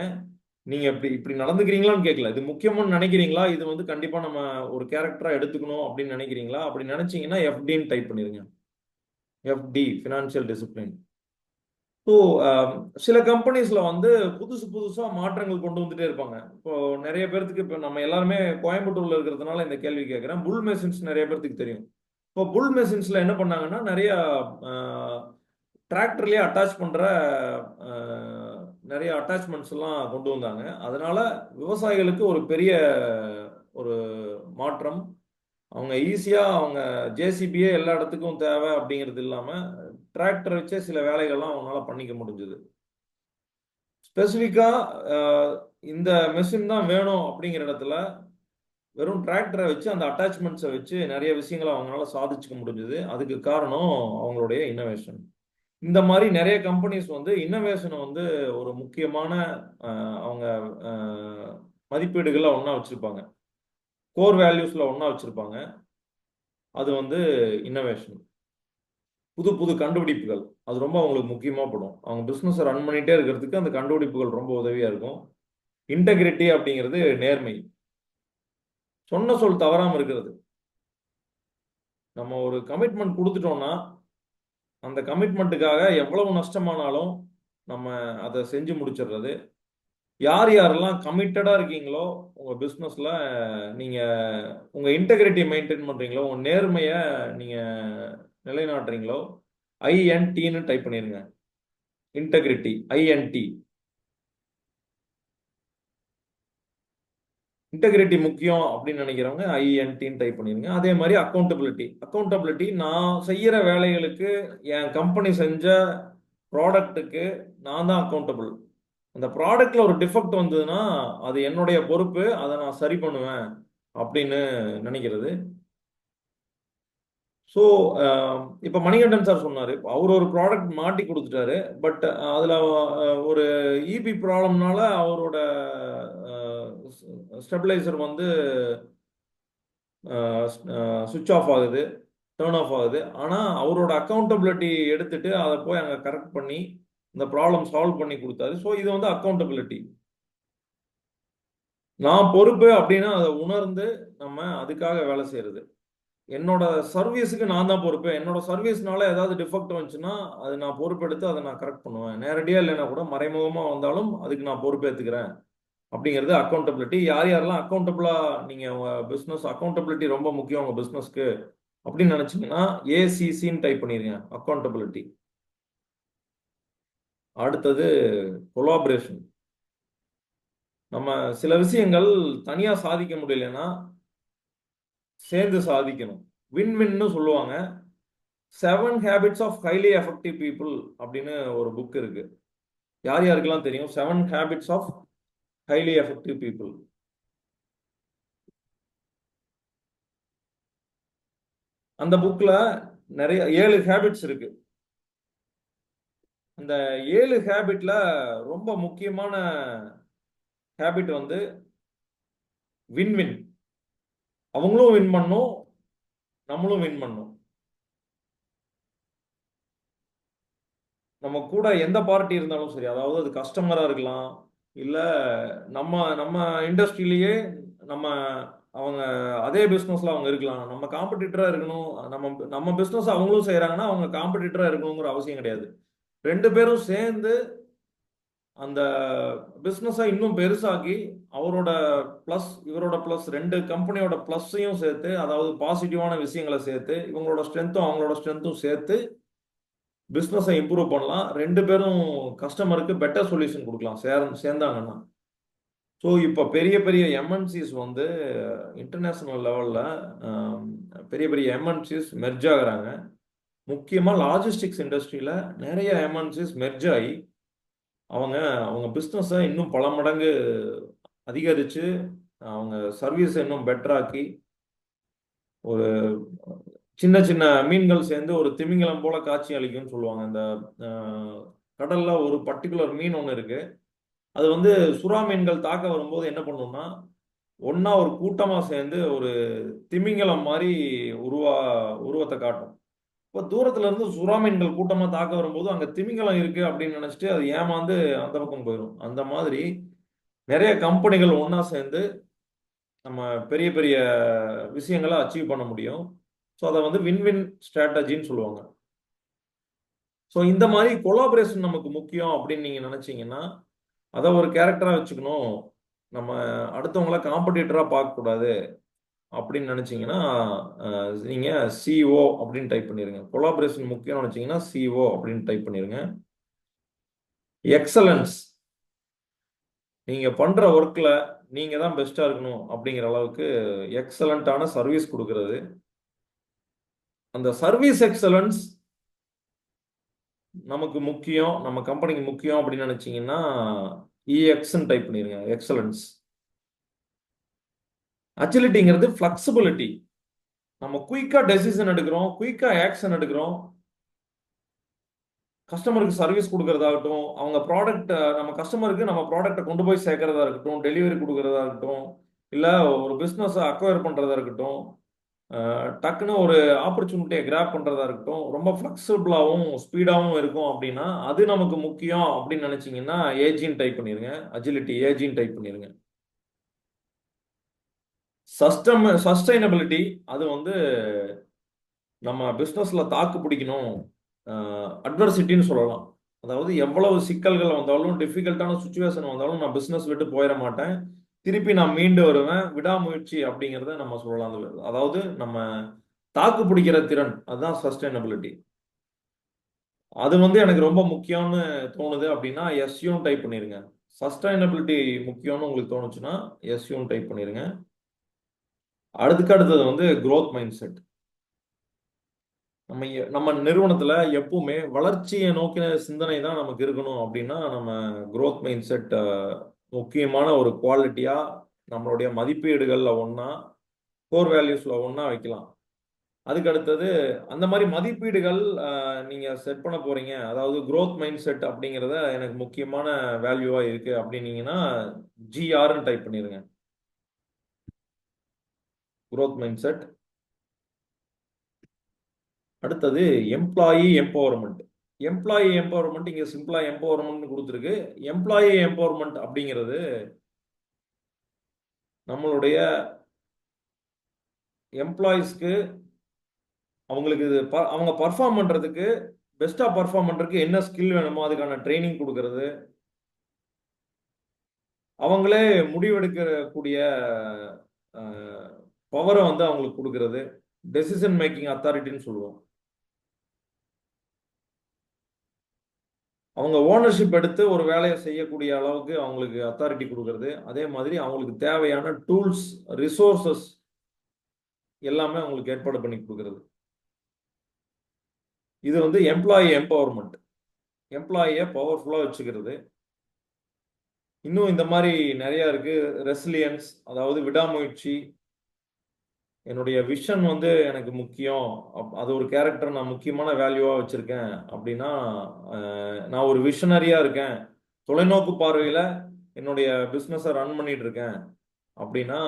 நீங்கள் இப்படி நடந்துக்கிறீங்களான்னு கேட்கல, இது முக்கியம்னு நினைக்கிறீங்களா, இது வந்து கண்டிப்பாக நம்ம ஒரு கேரக்டராக எடுத்துக்கணும் அப்படின்னு நினைக்கிறீங்களா? அப்படி நினைச்சீங்கன்னா எஃப்டின்னு டைப் பண்ணிருங்க. FT, financial discipline. ஸோ சில கம்பெனிஸில் வந்து புதுசாக மாற்றங்கள் கொண்டு வந்துட்டே இருப்பாங்க. இப்போ நிறைய பேர்த்துக்கு, இப்போ நம்ம எல்லாருமே கோயம்புத்தூரில் இருக்கிறதுனால இந்த கேள்வி கேட்குறேன். புல் மெஷின்ஸ் நிறைய பேர்த்துக்கு தெரியும். இப்போ புல் மெஷின்ஸில் என்ன பண்ணாங்கன்னா, நிறைய டிராக்டர்லேயே அட்டாச் பண்ணுற நிறைய அட்டாச்மெண்ட்ஸ் எல்லாம் கொண்டு வந்தாங்க. அதனால விவசாயிகளுக்கு ஒரு பெரிய ஒரு மாற்றம். அவங்க ஈஸியாக அவங்க ஜேசிபியே எல்லா இடத்துக்கும் தேவை அப்படிங்கிறது இல்லாமல் டிராக்டர் வச்சே சில வேலைகள்லாம் அவங்களால பண்ணிக்க முடிஞ்சது. ஸ்பெசிஃபிக்காக இந்த மெஷின் தான் வேணும் அப்படிங்கிற இடத்துல வெறும் டிராக்டரை வச்சு அந்த அட்டாச்மெண்ட்ஸை வச்சு நிறைய விஷயங்களை அவங்களால சாதிச்சுக்க முடிஞ்சது. அதுக்கு காரணம் அவங்களுடைய இன்னோவேஷன். இந்த மாதிரி நிறைய கம்பெனிஸ் வந்து இன்னோவேஷனை வந்து ஒரு முக்கியமான அவங்க மதிப்பீடுகளில் ஒன்றா வச்சுருப்பாங்க, கோர் வேல்யூஸில் ஒன்றா வச்சுருப்பாங்க. அது வந்து இன்னோவேஷன், புது கண்டுபிடிப்புகள், அது ரொம்ப அவங்களுக்கு முக்கியமாக படும். அவங்க பிஸ்னஸை ரன் பண்ணிகிட்டே இருக்கிறதுக்கு அந்த கண்டுபிடிப்புகள் ரொம்ப உதவியாக இருக்கும். இன்டெகிரிட்டி அப்படிங்கிறது நேர்மை, சொன்ன சொல் தவறாமல் இருக்கிறது. நம்ம ஒரு கமிட்மெண்ட் கொடுத்துட்டோம்னா அந்த கமிட்மெண்ட்டுக்காக எவ்வளவு நஷ்டமானாலும் நம்ம அதை செஞ்சு முடிச்சிடுறது. யார் யாரெல்லாம் கமிட்டடாக இருக்கீங்களோ உங்கள் பிஸ்னஸில், நீங்கள் உங்கள் இன்டெகிரிட்டி மெயின்டைன் பண்ணுறீங்களோ, உங்கள் நேர்மையை நீங்கள் நிலைநாட்டுறீங்களோ, ஐஎன்டின்னு டைப் பண்ணிடுங்க. Integrity, INT. இன்டெகிரிட்டி முக்கியம் அப்படின்னு நினைக்கிறவங்க ஐஎன்டின்னு டைப் பண்ணிடுங்க. அதே மாதிரி அக்கௌண்டபிலிட்டி, நான் செய்கிற வேலைகளுக்கு, என் கம்பெனி செஞ்ச ப்ராடக்ட்டுக்கு நான் தான் அக்கௌண்டபிள். அந்த ப்ராடக்ட்ல ஒரு டிஃபெக்ட் வந்ததுன்னா அது என்னுடைய பொறுப்பு, அதை நான் சரி பண்ணுவேன் அப்படின்னு நினைக்கிறது. ஸோ இப்போ மணிகண்டன் சார் சொன்னார், இப்போ அவர் ஒரு ப்ராடக்ட் மாட்டி கொடுத்துட்டாரு. பட் அதில் ஒரு இபி ப்ராப்ளம்னால அவரோட ஸ்டெபிளைசர் வந்து சுவிட்ச் ஆஃப் ஆகுது, டேர்ன் ஆஃப் ஆகுது. ஆனால் அவரோட அக்கௌண்டபிலிட்டி எடுத்துட்டு அதை போய் அங்கே கரெக்ட் பண்ணி இந்த ப்ராப்ளம் சால்வ் பண்ணி கொடுத்தாரு. ஸோ இது வந்து அக்கௌண்டபிலிட்டி. நான் பொறுப்பு அப்படின்னா அதை உணர்ந்து நம்ம அதுக்காக வேலை செய்யறது. என்னோட சர்வீஸுக்கு நான் தான் பொறுப்பு. என்னோட சர்வீஸ்னால ஏதாவது டிஃபெக்ட் வந்துச்சுன்னா அது நான் பொறுப்பெடுத்து அதை நான் கரெக்ட் பண்ணுவேன். நேரடியாக இல்லைன்னா கூட மறைமுகமாக வந்தாலும் அதுக்கு நான் பொறுப்பேற்றுக்கிறேன் அப்படிங்கிறது அக்கௌண்டபிலிட்டி. யார் யாரெல்லாம் அக்கௌண்டபிளாக நீங்கள் உங்கள் பிஸ்னஸ் அக்கௌண்டபிலிட்டி ரொம்ப முக்கியம் உங்கள் பிஸ்னஸ்க்கு அப்படின்னு நினச்சிங்கன்னா ஏசிசின்னு டைப் பண்ணிடுங்க, அக்கௌண்டபிலிட்டி. அடுத்தது கொலாபரேஷன். நம்ம சில விஷயங்கள் தனியாக சாதிக்க முடியலன்னா சேர்ந்து சாதிக்கணும். வின்-வின்னு சொல்லுவாங்க. 7 Habits of Highly Effective People அப்படின்னு ஒரு புக் இருக்கு. யார் யாருக்கெல்லாம் தெரியும் 7 Habits of Highly Effective People? அந்த புக்ல நிறைய 7 ஹேபிட்ஸ் இருக்கு. அந்த 7 ஹேபிட்ல ரொம்ப முக்கியமான ஹேபிட் வந்து வின்-வின். அவங்களும் வின் பண்ணும், நம்மளும் வின் பண்ணும். நம்ம கூட எந்த பார்ட்டி இருந்தாலும் சரி, அதாவது அது கஸ்டமரா இருக்கலாம், இல்ல நம்ம நம்ம இண்டஸ்ட்ரியிலேயே நம்ம அவங்க அதே பிஸ்னஸ்ல அவங்க இருக்கலாம். நம்ம காம்படிட்டரா இருக்கணும். நம்ம பிஸ்னஸ் அவங்களும் செய்யறாங்கன்னா அவங்க காம்படிட்டரா இருக்கணுங்கிற அவசியம் கிடையாது. 2 பேரும் சேர்ந்து அந்த பிஸ்னஸை இன்னும் பெருசாக்கி அவரோட ப்ளஸ் இவரோட ப்ளஸ் 2 கம்பெனியோட ப்ளஸ்ஸையும் சேர்த்து, அதாவது பாசிட்டிவான விஷயங்களை சேர்த்து, இவங்களோட ஸ்ட்ரென்த்தும் அவங்களோட ஸ்ட்ரென்த்தும் சேர்த்து பிஸ்னஸை இம்ப்ரூவ் பண்ணலாம். 2 பேரும் கஸ்டமருக்கு பெட்டர் சொல்யூஷன் கொடுக்கலாம் சேர்ந்தாங்கன்னா. ஸோ இப்போ பெரிய பெரிய எம்என்சிஸ் வந்து இன்டர்நேஷ்னல் லெவலில் பெரிய பெரிய எம்என்சிஸ் மெர்ஜ் ஆகுறாங்க. முக்கியமாக லாஜிஸ்டிக்ஸ் இண்டஸ்ட்ரியில் நிறைய எம்என்சிஸ் மெர்ஜ் ஆகி அவங்க பிஸ்னஸை இன்னும் பல மடங்கு அதிகரித்து அவங்க சர்வீஸை இன்னும் பெட்டராக்கி ஒரு சின்ன சின்ன மீன்கள் சேர்ந்து ஒரு திமிங்கலம் போல காட்சி அளிக்கும்னு சொல்லுவாங்க. இந்த கடல்ல ஒரு பர்டிகுலர் மீன் ஒன்று இருக்கு. அது வந்து சுறா மீன்கள் தாக்க வரும்போது என்ன பண்ணும்னா ஒன்னா ஒரு கூட்டமா சேர்ந்து ஒரு திமிங்கலம் மாதிரி உருவத்தை காட்டும். இப்போ தூரத்துல இருந்து சுறா மீன்கள் கூட்டமா தாக்க வரும்போது அங்க திமிங்கலம் இருக்கு அப்படின்னு நினைச்சிட்டு அது ஏமாந்து அந்த பக்கம் போயிடும். அந்த மாதிரி நிறைய கம்பெனிகள் ஒன்னா சேர்ந்து நம்ம பெரிய பெரிய விஷயங்களை அச்சீவ் பண்ண முடியும். ஸோ அதை வந்து வின்-வின் ஸ்ட்ராட்டஜின்னு சொல்லுவாங்க. ஸோ இந்த மாதிரி கொலாபரேஷன் நமக்கு முக்கியம் அப்படின்னு நீங்கள் நினச்சிங்கன்னா அதை ஒரு கேரக்டராக வச்சுக்கணும். நம்ம அடுத்தவங்கள காம்படிட்டராக பார்க்கக்கூடாது அப்படின்னு நினச்சிங்கன்னா நீங்கள் சிஓ அப்படின்னு டைப் பண்ணிடுங்க. கொலாபரேஷன் முக்கியம்னு நினச்சிங்கன்னா சிஓ அப்படின்னு டைப் பண்ணிடுங்க. எக்ஸலன்ஸ். நீங்கள் பண்ணுற ஒர்க்கில் நீங்கள் தான் பெஸ்ட்டாக இருக்கணும் அப்படிங்கிற அளவுக்கு எக்ஸலண்ட்டான சர்வீஸ் கொடுக்கறது. அந்த சர்வீஸ் எக்ஸலன்ஸ் நமக்கு முக்கியம், நம்ம கம்பெனிக்கு முக்கியம் அப்படின்னு நினைச்சீங்கன்னா இஎக்ஸ்ன்னு டைப் பண்ணிருங்க, எக்ஸலன்ஸ். அஜிலிட்டிங்கிறது ஃபிளெக்சிபிலிட்டி. நம்ம குயிக்கா டெசிஷன் எடுக்கிறோம், குயிக்கா ஆக்ஷன் எடுக்கிறோம். கஸ்டமருக்கு சர்வீஸ் கொடுக்கறதாகட்டும், அவங்க ப்ராடக்ட் நம்ம கஸ்டமருக்கு நம்ம ப்ராடக்டை கொண்டு போய் சேர்க்கறதா இருக்கட்டும், டெலிவரி கொடுக்கறதா இருக்கட்டும், இல்லை ஒரு பிஸ்னஸை அக்வயர் பண்ணுறதா இருக்கட்டும், டக்குன்னு ஒரு ஆப்பர்ச்சுனிட்டியை கிராப் பண்ணுறதா இருக்கட்டும், ரொம்ப ஃப்ளெக்சிபிளாகவும் ஸ்பீடாகவும் இருக்கும் அப்படின்னா அது நமக்கு முக்கியம் அப்படின்னு நினச்சிங்கன்னா ஏஜின்னு டைப் பண்ணிடுங்க, அஜிலிட்டி ஏஜின்னு டைப் பண்ணிடுங்க. சஸ்டைனபிலிட்டி, அது வந்து நம்ம பிஸ்னஸில் தாக்கு பிடிக்கணும், அட்வர்சிட்டின்னு சொல்லலாம். அதாவது எவ்வளவு சிக்கல்கள் வந்தாலும், டிஃபிகல்ட்டான சுச்சுவேஷன் வந்தாலும் நான் பிஸ்னஸ் விட்டு போயிட மாட்டேன், திருப்பி நான் மீண்டு வருவேன், விடாமுயற்சி அப்படிங்கிறத நம்ம சொல்லலாம். அதாவது நம்ம தாக்கு பிடிக்கிற திறன், அதுதான் சஸ்டைனபிலிட்டி. அது வந்து எனக்கு ரொம்ப முக்கியம்னு தோணுது அப்படின்னா எஸ்யூன்னு டைப் பண்ணிருங்க. சஸ்டைனபிலிட்டி முக்கியம்னு உங்களுக்கு தோணுச்சுன்னா எஸ்யூன்னு டைப் பண்ணிருங்க. அடுத்தது வந்து growth மைண்ட் செட். நம்ம நிறுவனத்துல எப்பவுமே வளர்ச்சியை நோக்கின சிந்தனை தான் நமக்கு இருக்கணும் அப்படின்னா நம்ம growth மைண்ட் செட் முக்கியமான ஒரு குவாலிட்டியா நம்மளுடைய மதிப்பீடுகள்ல ஒன்னா, கோர் வேல்யூஸ்ல ஒன்னா வைக்கலாம். அதுக்கு அடுத்தது அந்த மாதிரி மதிப்பீடுகள் நீங்க செட் பண்ண போறீங்க, அதாவது growth மைண்ட் செட் அப்படிங்கிறத எனக்கு முக்கியமான வேல்யூவா இருக்கு அப்படின்னீங்கன்னா ஜிஆர்னு டைப் பண்ணிருங்க. growth mind set. அடுத்தது எம்ப்ளாயி எம்பவர்மெண்ட். எம்ப்ளாயி எம்பவர்மெண்ட் இங்க சிம்பிளா எம்பவர்மெண்ட் கொடுத்துருக்கு. எம்ப்ளாயி எம்பவர்மெண்ட் அப்படிங்கிறது நம்மளுடைய எம்ப்ளாயிஸ்க்கு அவங்களுக்கு அவங்க பர்ஃபார்ம் பண்றதுக்கு பெஸ்டா பர்ஃபார்ம் பண்றதுக்கு என்ன ஸ்கில் வேணுமோ அதுக்கான ட்ரைனிங் கொடுக்கறது, அவங்களே முடிவெடுக்கக்கூடிய பவரை வந்து அவங்களுக்கு கொடுக்கறது, டெசிஷன் மேக்கிங் அத்தாரிட்டின்னு சொல்லுவோம். அவங்க ஓனர்ஷிப் எடுத்து ஒரு வேலையை செய்யக்கூடிய அளவுக்கு அவங்களுக்கு அத்தாரிட்டி கொடுக்கறது, அதே மாதிரி அவங்களுக்கு தேவையான டூல்ஸ் ரிசோர்சஸ் எல்லாமே அவங்களுக்கு ஏற்பாடு பண்ணி கொடுக்கறது. இது வந்து எம்ப்ளாயி எம்பவர்மெண்ட். எம்ப்ளாயியை பவர்ஃபுல்லா வச்சுக்கிறது. இன்னும் இந்த மாதிரி நிறைய இருக்கு. ரெசிலியன்ஸ், அதாவது விடாமுயற்சி. என்னுடைய விஷன் வந்து எனக்கு முக்கியம், அது ஒரு கேரக்டர் நான் முக்கியமான வேல்யூவா வச்சிருக்கேன் அப்படின்னா நான் ஒரு விஷனரியா இருக்கேன், தொலைநோக்கு பார்வையில என்னுடைய பிஸ்னஸை ரன் பண்ணிட்டு இருக்கேன் அப்படின்னா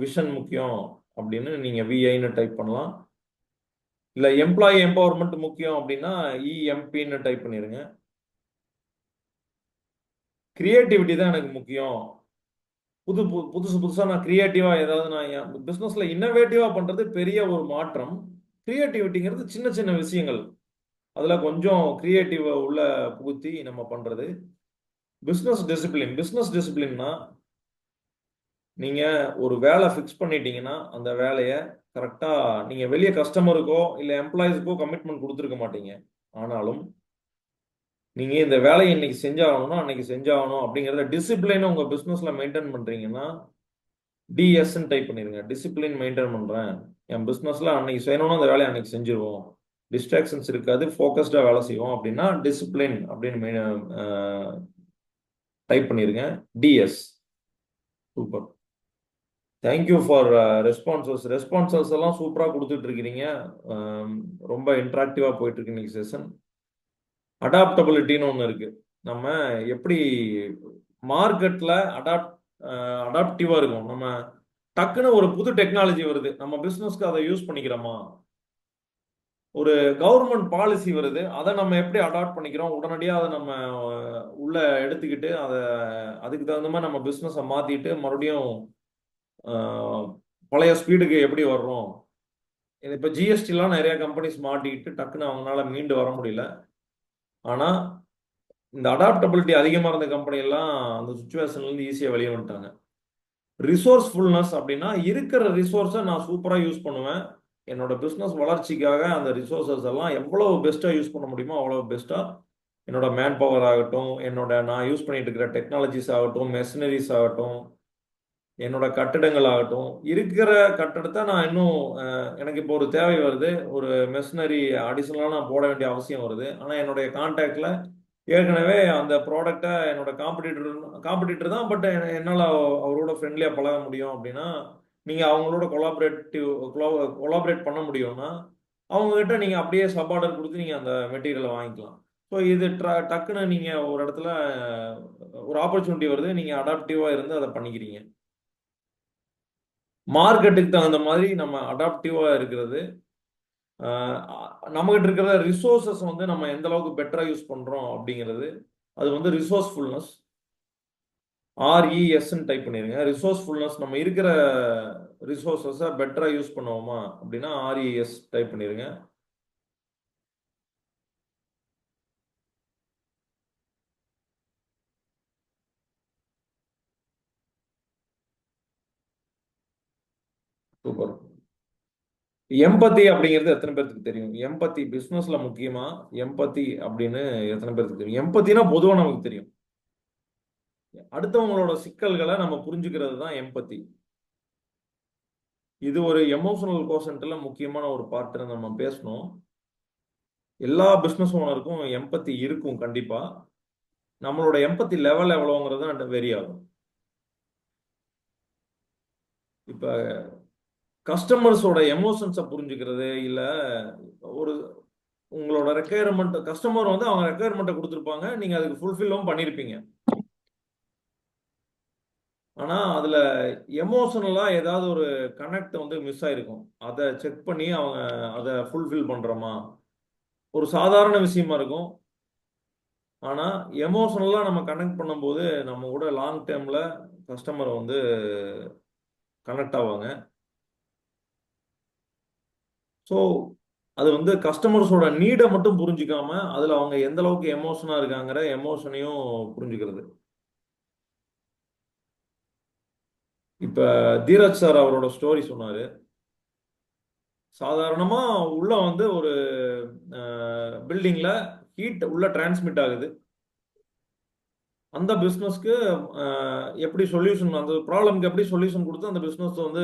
விஷன் முக்கியம் அப்படின்னு நீங்க விஐன்னு டைப் பண்ணலாம். இல்ல எம்ப்ளாயி எம்பவர்மெண்ட் முக்கியம் அப்படின்னா இஎம்பின்னு டைப் பண்ணிருங்க. கிரியேட்டிவிட்டி தான் எனக்கு முக்கியம், புதுசா நான் கிரியேட்டிவா ஏதாவது நான் என் பிசினஸ்ல இன்னோவேட்டிவா பண்றது பெரிய ஒரு மாற்றம். கிரியேட்டிவிட்டிங்கிறது சின்ன சின்ன விஷயங்கள், அதுல கொஞ்சம் கிரியேட்டிவா உள்ள புகுத்தி நம்ம பண்றது. பிசினஸ் டிசிப்ளின்னா நீங்க ஒரு வேலை ஃபிக்ஸ் பண்ணிட்டீங்கன்னா அந்த வேலையை கரெக்டா நீங்க வெளியே கஸ்டமருக்கோ இல்ல எம்ப்ளாயிஸ்க்கோ கமிட்மெண்ட் கொடுத்துருக்க மாட்டீங்க. ஆனாலும் நீங்க இந்த வேலையை இன்னைக்கு செஞ்சாகணும்னா அன்னைக்கு செஞ்சாகணும் அப்படிங்கிறத டிசிப்ளினை உங்க பிசினஸ்ல மெயின்டைன் பண்றீங்கன்னா டிஎஸ்ன்னு டைப் பண்ணிருங்க. டிசிப்ளின் மெயின்டைன் பண்றேன், என் பிசினஸ்ல அன்னைக்கு செய்யணும்னா அந்த வேலையை அன்னைக்கு செஞ்சிருவோம், டிஸ்ட்ராக்ஷன்ஸ் இருக்காது, ஃபோக்கஸ்டா வேலை செய்வோம் அப்படின்னா டிசிப்ளின் அப்படின்னு டைப் பண்ணிருங்க. DS. Super. Thank you for responses எல்லாம் சூப்பரா கொடுத்துட்டு இருக்கிறீங்க. ரொம்ப இன்ட்ராக்டிவா போயிட்டு இருக்கு இன்னைக்கு செஷன். அடாப்டபிலிட்டின்னு ஒன்று இருக்கு. நம்ம எப்படி மார்க்கெட்ல அடாப்டிவா இருக்கும், நம்ம டக்குன்னு ஒரு புது டெக்னாலஜி வருது, நம்ம பிசினஸ்க்கு அதை யூஸ் பண்ணிக்கிறோமா? ஒரு கவர்மெண்ட் பாலிசி வருது, அதை நம்ம எப்படி அடாப்ட் பண்ணிக்கிறோம், உடனடியாக அதை நம்ம உள்ள எடுத்துக்கிட்டு அதுக்கு தகுந்த மாதிரி நம்ம பிசினஸை மாத்திட்டு மறுபடியும் பழைய ஸ்பீடுக்கு எப்படி வர்றோம்? இப்போ ஜிஎஸ்டிலாம் நிறைய கம்பெனிஸ் மாட்டிக்கிட்டு டக்குன்னு அவங்களால மீண்டு வர முடியல. ஆனா இந்த அடாப்டபிலிட்டி அதிகமாக இருந்த கம்பெனி எல்லாம் அந்த சுச்சுவேஷன்ல இருந்து ஈஸியாக வெளியே வந்துட்டாங்க. ரிசோர்ஸ்ஃபுல்னஸ் அப்படின்னா இருக்கிற ரிசோர்ஸை நான் சூப்பராக யூஸ் பண்ணுவேன், என்னோட பிஸ்னஸ் வளர்ச்சிக்காக அந்த ரிசோர்ஸஸ் எல்லாம் எவ்வளவு பெஸ்ட்டாக யூஸ் பண்ண முடியுமோ அவ்வளோ பெஸ்ட்டாக என்னோட மேன் பவர் ஆகட்டும், நான் யூஸ் பண்ணிட்டு இருக்கிற டெக்னாலஜிஸ் ஆகட்டும், மெஷினரிஸ் ஆகட்டும், என்னோட கட்டிடங்கள் ஆகட்டும், இருக்கிற கட்டடத்தை நான் இன்னும் எனக்கு இப்போ ஒரு தேவை வருது, ஒரு மெஷினரி அடிஷனலாக நான் போட வேண்டிய அவசியம் வருது. ஆனால் என்னுடைய கான்டாக்டில் ஏற்கனவே அந்த ப்ராடக்டை என்னோட காம்படிட்டர் தான், பட் என்னால் அவரோட ஃப்ரெண்ட்லியாக பழக முடியும் அப்படின்னா நீங்கள் அவங்களோட கொலாபரேட் பண்ண முடியும்னா அவங்ககிட்ட நீங்கள் அப்படியே சப் ஆர்டர் கொடுத்து நீங்கள் அந்த மெட்டீரியலை வாங்கிக்கலாம். ஸோ இது டக்குன்னு நீங்கள் ஒரு இடத்துல ஒரு ஆப்பர்ச்சுனிட்டி வருது, நீங்கள் அடாப்டிவாக இருந்து அதை பண்ணிக்கிறீங்க. மார்க்கெட்டுக்கு தகுந்த மாதிரி நம்ம அடாப்டிவாக இருக்கிறது, நம்மகிட்ட இருக்கிற ரிசோர்ஸஸ் வந்து நம்ம எந்த அளவுக்கு பெட்டரா யூஸ் பண்றோம் அப்படிங்கிறது, அது வந்து ரிசோர்ஸ்ஃபுல்னஸ். ஆர்இஎஸ்ன்னு டைப் பண்ணிருங்க. ரிசோர்ஸ்ஃபுல்னஸ், நம்ம இருக்கிற ரிசோர்ஸஸை பெட்டரா யூஸ் பண்ணுவோமா அப்படின்னா ஆர்இஎஸ் டைப் பண்ணிருங்க. சூப்பர். எம்பத்தி அப்படிங்கிறது எத்தனை பேருக்கு தெரியும்? எம்பத்தி பிசினஸ்ல முக்கியமா? எம்பத்தி அப்படின்னு எத்தனை பேருக்கு தெரியும்? எம்பத்தினா பொதுவாக நமக்கு தெரியும், அடுத்தவங்களோட சிக்கல்களை நம்ம புரிஞ்சுக்கிறது தான் எம்பத்தி. இது ஒரு எமோஷனல் கோசன்ட்ல முக்கியமான ஒரு பார்ட் நம்ம பேசணும். எல்லா பிசினஸ் ஓனருக்கும் எம்பத்தி இருக்கும் கண்டிப்பா. நம்மளோட எம்பத்தி லெவல் எவ்வளோங்கிறது வெரி ஆகும். இப்ப கஸ்டமர்ஸோட எமோஷன்ஸை புரிஞ்சுக்கிறது, இல்ல ஒரு உங்களோட ரெக்குயர்மெண்ட், கஸ்டமர் வந்து அவங்க ரெக்குயர்மெண்ட்டை கொடுத்துருப்பாங்க, நீங்க அதுக்கு ஃபுல்ஃபில்லும் பண்ணியிருப்பீங்க. ஆனா அதுல எமோஷனலா ஏதாவது ஒரு கனெக்ட் வந்து மிஸ் ஆயிருக்கும். அதை செக் பண்ணி அவங்க அதை ஃபுல்ஃபில் பண்றோமா, ஒரு சாதாரண விஷயமா இருக்கும். ஆனா எமோஷனலா நம்ம கனெக்ட் பண்ணும்போது நம்ம கூட லாங் டேர்ம்ல கஸ்டமர் வந்து கனெக்ட் ஆவாங்க. ஸோ அது வந்து கஸ்டமர்ஸோட நீடை மட்டும் புரிஞ்சுக்காம அதுல அவங்க எந்த அளவுக்கு எமோஷனா இருக்காங்கிற எமோஷனையும் புரிஞ்சுக்கிறது. இப்ப தீரஜ் சார் அவரோட ஸ்டோரி சொன்னாரு. சாதாரணமா உள்ள வந்து ஒரு பில்டிங்ல ஹீட் உள்ள டிரான்ஸ்மிட் ஆகுது. அந்த பிஸ்னஸ்க்கு எப்படி சொல்யூஷன், அந்த ப்ராப்ளம்க்கு எப்படி சொல்யூஷன் கொடுத்து அந்த பிஸ்னஸ் வந்து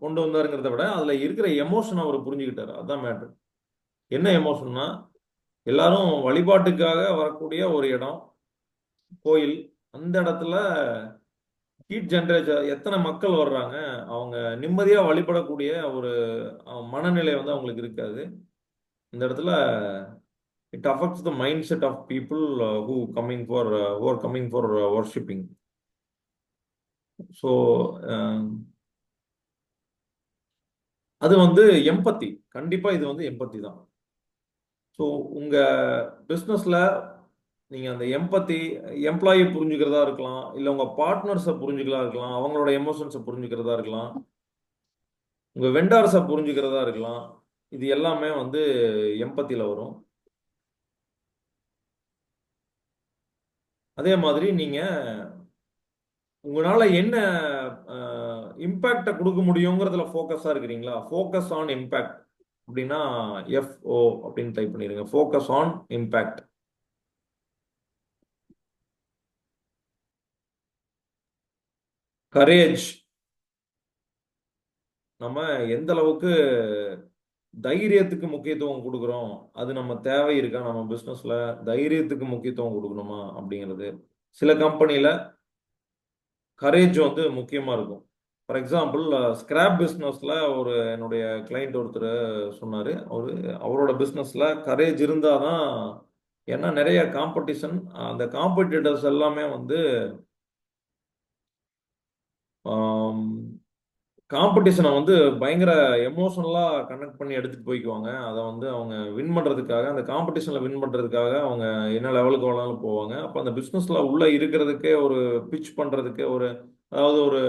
கொண்டு வந்தாருங்கிறத விட அதுல இருக்கிற எமோஷன் அவர் புரிஞ்சுக்கிட்டாரு. அதுதான் மேட்ரு. என்ன எமோஷன்னா, எல்லாரும் வழிபாட்டுக்காக வரக்கூடிய ஒரு இடம், கோயில். அந்த இடத்துல ஹீட் ஜென்ரேட்டர், எத்தனை மக்கள் வர்றாங்க, அவங்க நிம்மதியா வழிபடக்கூடிய ஒரு மனநிலை வந்து அவங்களுக்கு இருக்காது. இந்த இடத்துல it affects the mindset of people who are coming for worshipping. So அது வந்து எம்பத்தி, கண்டிப்பா இது வந்து எம்பத்தி தான். ஸோ உங்க பிஸ்னஸ்ல நீங்க அந்த எம்பத்தி, எம்ப்ளாயி புரிஞ்சுக்கிறதா இருக்கலாம், இல்ல உங்க பார்ட்னர்ஸை புரிஞ்சுக்கிறதா இருக்கலாம், அவங்களோட எமோஷன்ஸை புரிஞ்சுக்கிறதா இருக்கலாம், உங்க வெண்டார்ஸை புரிஞ்சுக்கிறதா இருக்கலாம். இது எல்லாமே வந்து எம்பத்தியில வரும். அதே மாதிரி நீங்க உங்களால என்ன இம்பாக்டை கொடுக்க முடியுங்கிறதுல ஃபோக்கஸா இருக்கிறீங்களா? ஃபோக்கஸ் ஆன் இம்பாக்ட் அப்படின்னா FO அப்படின்னு டைப் பண்ணிருங்க. Focus on impact. கரேஜ், நம்ம எந்த அளவுக்கு தைரியத்துக்கு முக்கியத்துவம் கொடுக்குறோம், அது நம்ம தேவை இருக்கா, நம்ம பிஸ்னஸ்ல தைரியத்துக்கு முக்கியத்துவம் கொடுக்கணுமா அப்படிங்கிறது. சில கம்பெனியில கரேஜ் வந்து முக்கியமா இருக்கும். ஃபார் எக்ஸாம்பிள் ஸ்கிராப் பிஸ்னஸ்ல ஒரு என்னுடைய கிளைண்ட் ஒருத்தர் சொன்னாரு, அவரோட பிஸ்னஸ்ல கரேஜ் இருந்தாதான், ஏன்னா நிறைய காம்படிஷன், அந்த காம்படிட்டர்ஸ் எல்லாமே வந்து காம்படிஷனை வந்து பயங்கர எமோஷனலா கனெக்ட் பண்ணி எடுத்துட்டு போய்க்குவாங்க. அதை வந்து அவங்க வின் பண்றதுக்காக, அந்த காம்படிஷன்ல வின் பண்றதுக்காக அவங்க என்ன லெவலுக்கு வேணாலும் போவாங்க. அப்போ அந்த பிஸ்னஸ்ல உள்ள இருக்கிறதுக்கே ஒரு பிச் பண்றதுக்கு ஒரு, அதாவது ஒரு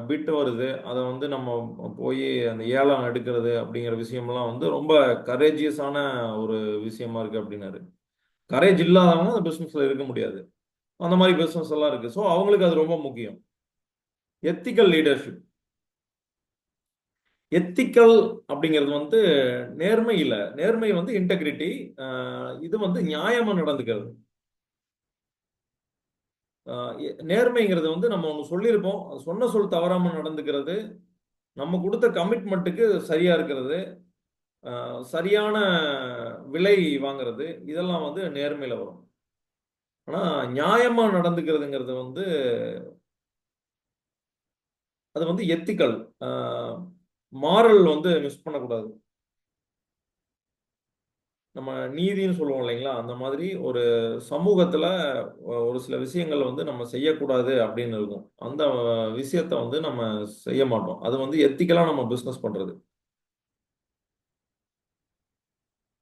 பிட் வருது, அதை வந்து நம்ம போய் அந்த ஏலம் எடுக்கிறது அப்படிங்கிற விஷயம்லாம் வந்து ரொம்ப கரேஜியஸான ஒரு விஷயமா இருக்கு அப்படின்னாரு. கரேஜ் இல்லாதவங்க அந்த பிஸ்னஸ்ல இருக்க முடியாது. அந்த மாதிரி பிஸ்னஸ் எல்லாம் இருக்கு. ஸோ அவங்களுக்கு அது ரொம்ப முக்கியம். Ethical leadership. எத்திக்கல் அப்படிங்கிறது வந்து நேர்மை இல்லை, நேர்மை வந்து இன்டெகிரிட்டி. இது வந்து நியாயமா நடந்துக்கிறது. நேர்மைங்கிறது வந்து நம்ம ஒன்று சொல்லியிருப்போம், சொன்ன சொல் தவறாம நடந்துக்கிறது, நம்ம கொடுத்த கமிட்மெண்ட்டுக்கு சரியா இருக்கிறது, சரியான விலை வாங்குறது, இதெல்லாம் வந்து நேர்மையில வரும். ஆனா நியாயமா நடந்துக்கிறதுங்கிறது வந்து அது வந்து எத்திக்கல், மாரல் வந்து மிஸ் பண்ணக்கூடாது. நம்ம நீதின்னு சொல்லுவோம் இல்லைங்களா, அந்த மாதிரி ஒரு சமூகத்துல ஒரு சில விஷயங்கள் வந்து நம்ம செய்யக்கூடாது அப்படின்னு இருக்கும். அந்த விஷயத்த வந்து நம்ம செய்ய மாட்டோம். அது வந்து எத்திக்கலா நம்ம பிசினஸ் பண்றது.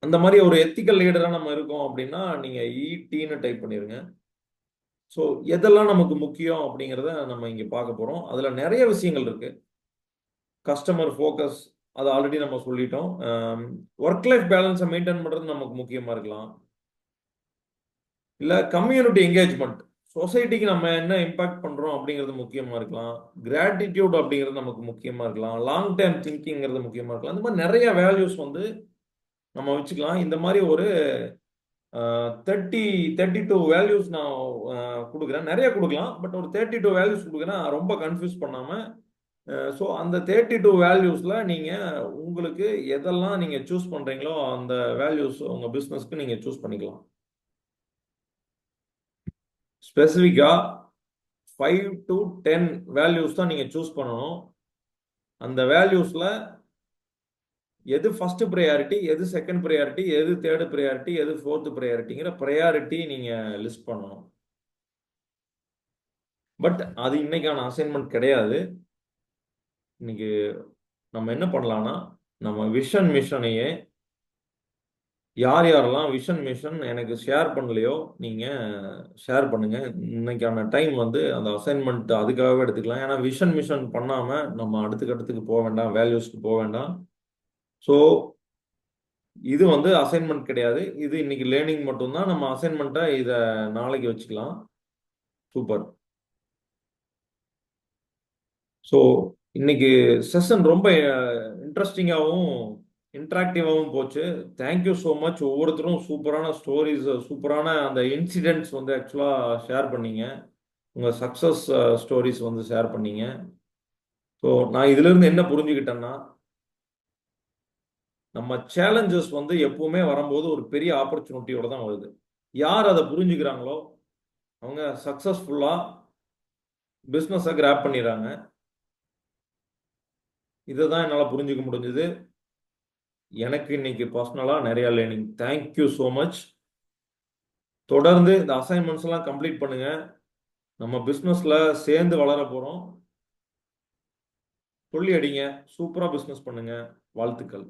அந்த மாதிரி ஒரு எத்திக்கல் லீடரா நம்ம இருக்கோம் அப்படின்னா நீங்க ETன்னு டைப் பண்ணிருங்க. ஸோ எதெல்லாம் நமக்கு முக்கியம் அப்படிங்கிறத நம்ம இங்க பார்க்க போறோம். அதுல நிறைய விஷயங்கள் இருக்கு. கஸ்டமர் ஃபோக்கஸ், அது ஆல்ரெடி நம்ம சொல்லிட்டோம். ஒர்க் லைஃப் பேலன்ஸை மெயின்டைன் பண்றது நமக்கு முக்கியமா இருக்கலாம். இல்ல கம்யூனிட்டி என்கேஜ்மெண்ட், சொசைட்டிக்கு நம்ம என்ன இம்பாக்ட் பண்றோம் அப்படிங்கிறது முக்கியமா இருக்கலாம். கிராட்டிடியூட் அப்படிங்கிறது நமக்கு முக்கியமா இருக்கலாம். லாங் டேர்ம் திங்கிங்கிறது முக்கியமா இருக்கலாம். இந்த மாதிரி நிறைய வேல்யூஸ் வந்து நம்ம வச்சுக்கலாம். இந்த மாதிரி ஒரு 32 வேல்யூஸ் நான் கொடுக்குறேன். நிறைய கொடுக்கலாம், பட் ஒரு 32 வேல்யூஸ் கொடுக்குறேன், ரொம்ப கன்ஃபியூஸ் பண்ணாம. ஸோ அந்த 32 வேல்யூஸ்ல நீங்க உங்களுக்கு எதெல்லாம் நீங்க சூஸ் பண்றீங்களோ அந்த வேல்யூஸ் உங்க பிசினஸ்க்கு நீங்க சூஸ் பண்ணிக்கலாம். ஸ்பெசிஃபிக்கா 5 to 10 வேல்யூஸ் தான் நீங்க சூஸ் பண்ணணும். அந்த வேல்யூஸ்ல எது ஃபர்ஸ்ட் ப்ரையாரிட்டி, எது செகண்ட் ப்ரையாரிட்டி, எது தேர்ட் ப்ரையாரிட்டி, எது ஃபோர்த் ப்ரையாரிட்டிங்கிற ப்ரையாரிட்டி நீங்க லிஸ்ட் பண்ணணும். பட் அது இன்னைக்கான அசைன்மெண்ட் கிடையாது. இன்னைக்கு நம்ம என்ன பண்ணலாம்னா, நம்ம விஷன் மிஷனையே யார் யாரெல்லாம் விஷன் மிஷன் எனக்கு ஷேர் பண்ணலையோ நீங்க ஷேர் பண்ணுங்க. இன்னைக்கான டைம் வந்து அந்த அசைன்மெண்ட் அதுக்காகவே எடுத்துக்கலாம். ஏன்னா விஷன் மிஷன் பண்ணாம நம்ம அடுத்த கட்டத்துக்கு போக வேண்டாம், வேல்யூஸ்க்கு போக வேண்டாம். ஸோ இது வந்து அசைன்மெண்ட் கிடையாது. இது இன்னைக்கு லேர்னிங் மட்டும்தான். நம்ம அசைன்மெண்ட்டை இதை நாளைக்கு வச்சுக்கலாம். சூப்பர். ஸோ இன்னைக்கு செஷன் ரொம்ப இன்ட்ரெஸ்டிங்காகவும் இன்ட்ராக்டிவாகவும் போச்சு. Thank you so much. ஒவ்வொருத்தரும் சூப்பரான ஸ்டோரிஸ், சூப்பரான அந்த இன்சிடென்ட்ஸ் வந்து ஆக்சுவலாக ஷேர் பண்ணீங்க. உங்கள் சக்ஸஸ் ஸ்டோரிஸ் வந்து ஷேர் பண்ணீங்க. ஸோ நான் இதிலிருந்து என்ன புரிஞ்சுக்கிட்டேன்னா, நம்ம சேலஞ்சஸ் வந்து எப்பவுமே வரும்போது ஒரு பெரிய ஆப்பர்ச்சுனிட்டியோட தான் வருது. யார் அதை புரிஞ்சுக்கிறாங்களோ அவங்க சக்ஸஸ்ஃபுல்லாக பிஸ்னஸை கிராப் பண்ணிடுறாங்க. இதை தான் என்னால் புரிஞ்சுக்க முடிஞ்சது. எனக்கு இன்னைக்கு பர்சனலாக நிறைய லேர்னிங். Thank you so much. தொடர்ந்து இந்த அசைன்மெண்ட்ஸ் எல்லாம் கம்ப்ளீட் பண்ணுங்க. நம்ம பிஸ்னஸில் சேர்ந்து வளர போகிறோம். சொல்லி அடிங்க. சூப்பராக பிஸ்னஸ் பண்ணுங்க. வாழ்த்துக்கள்.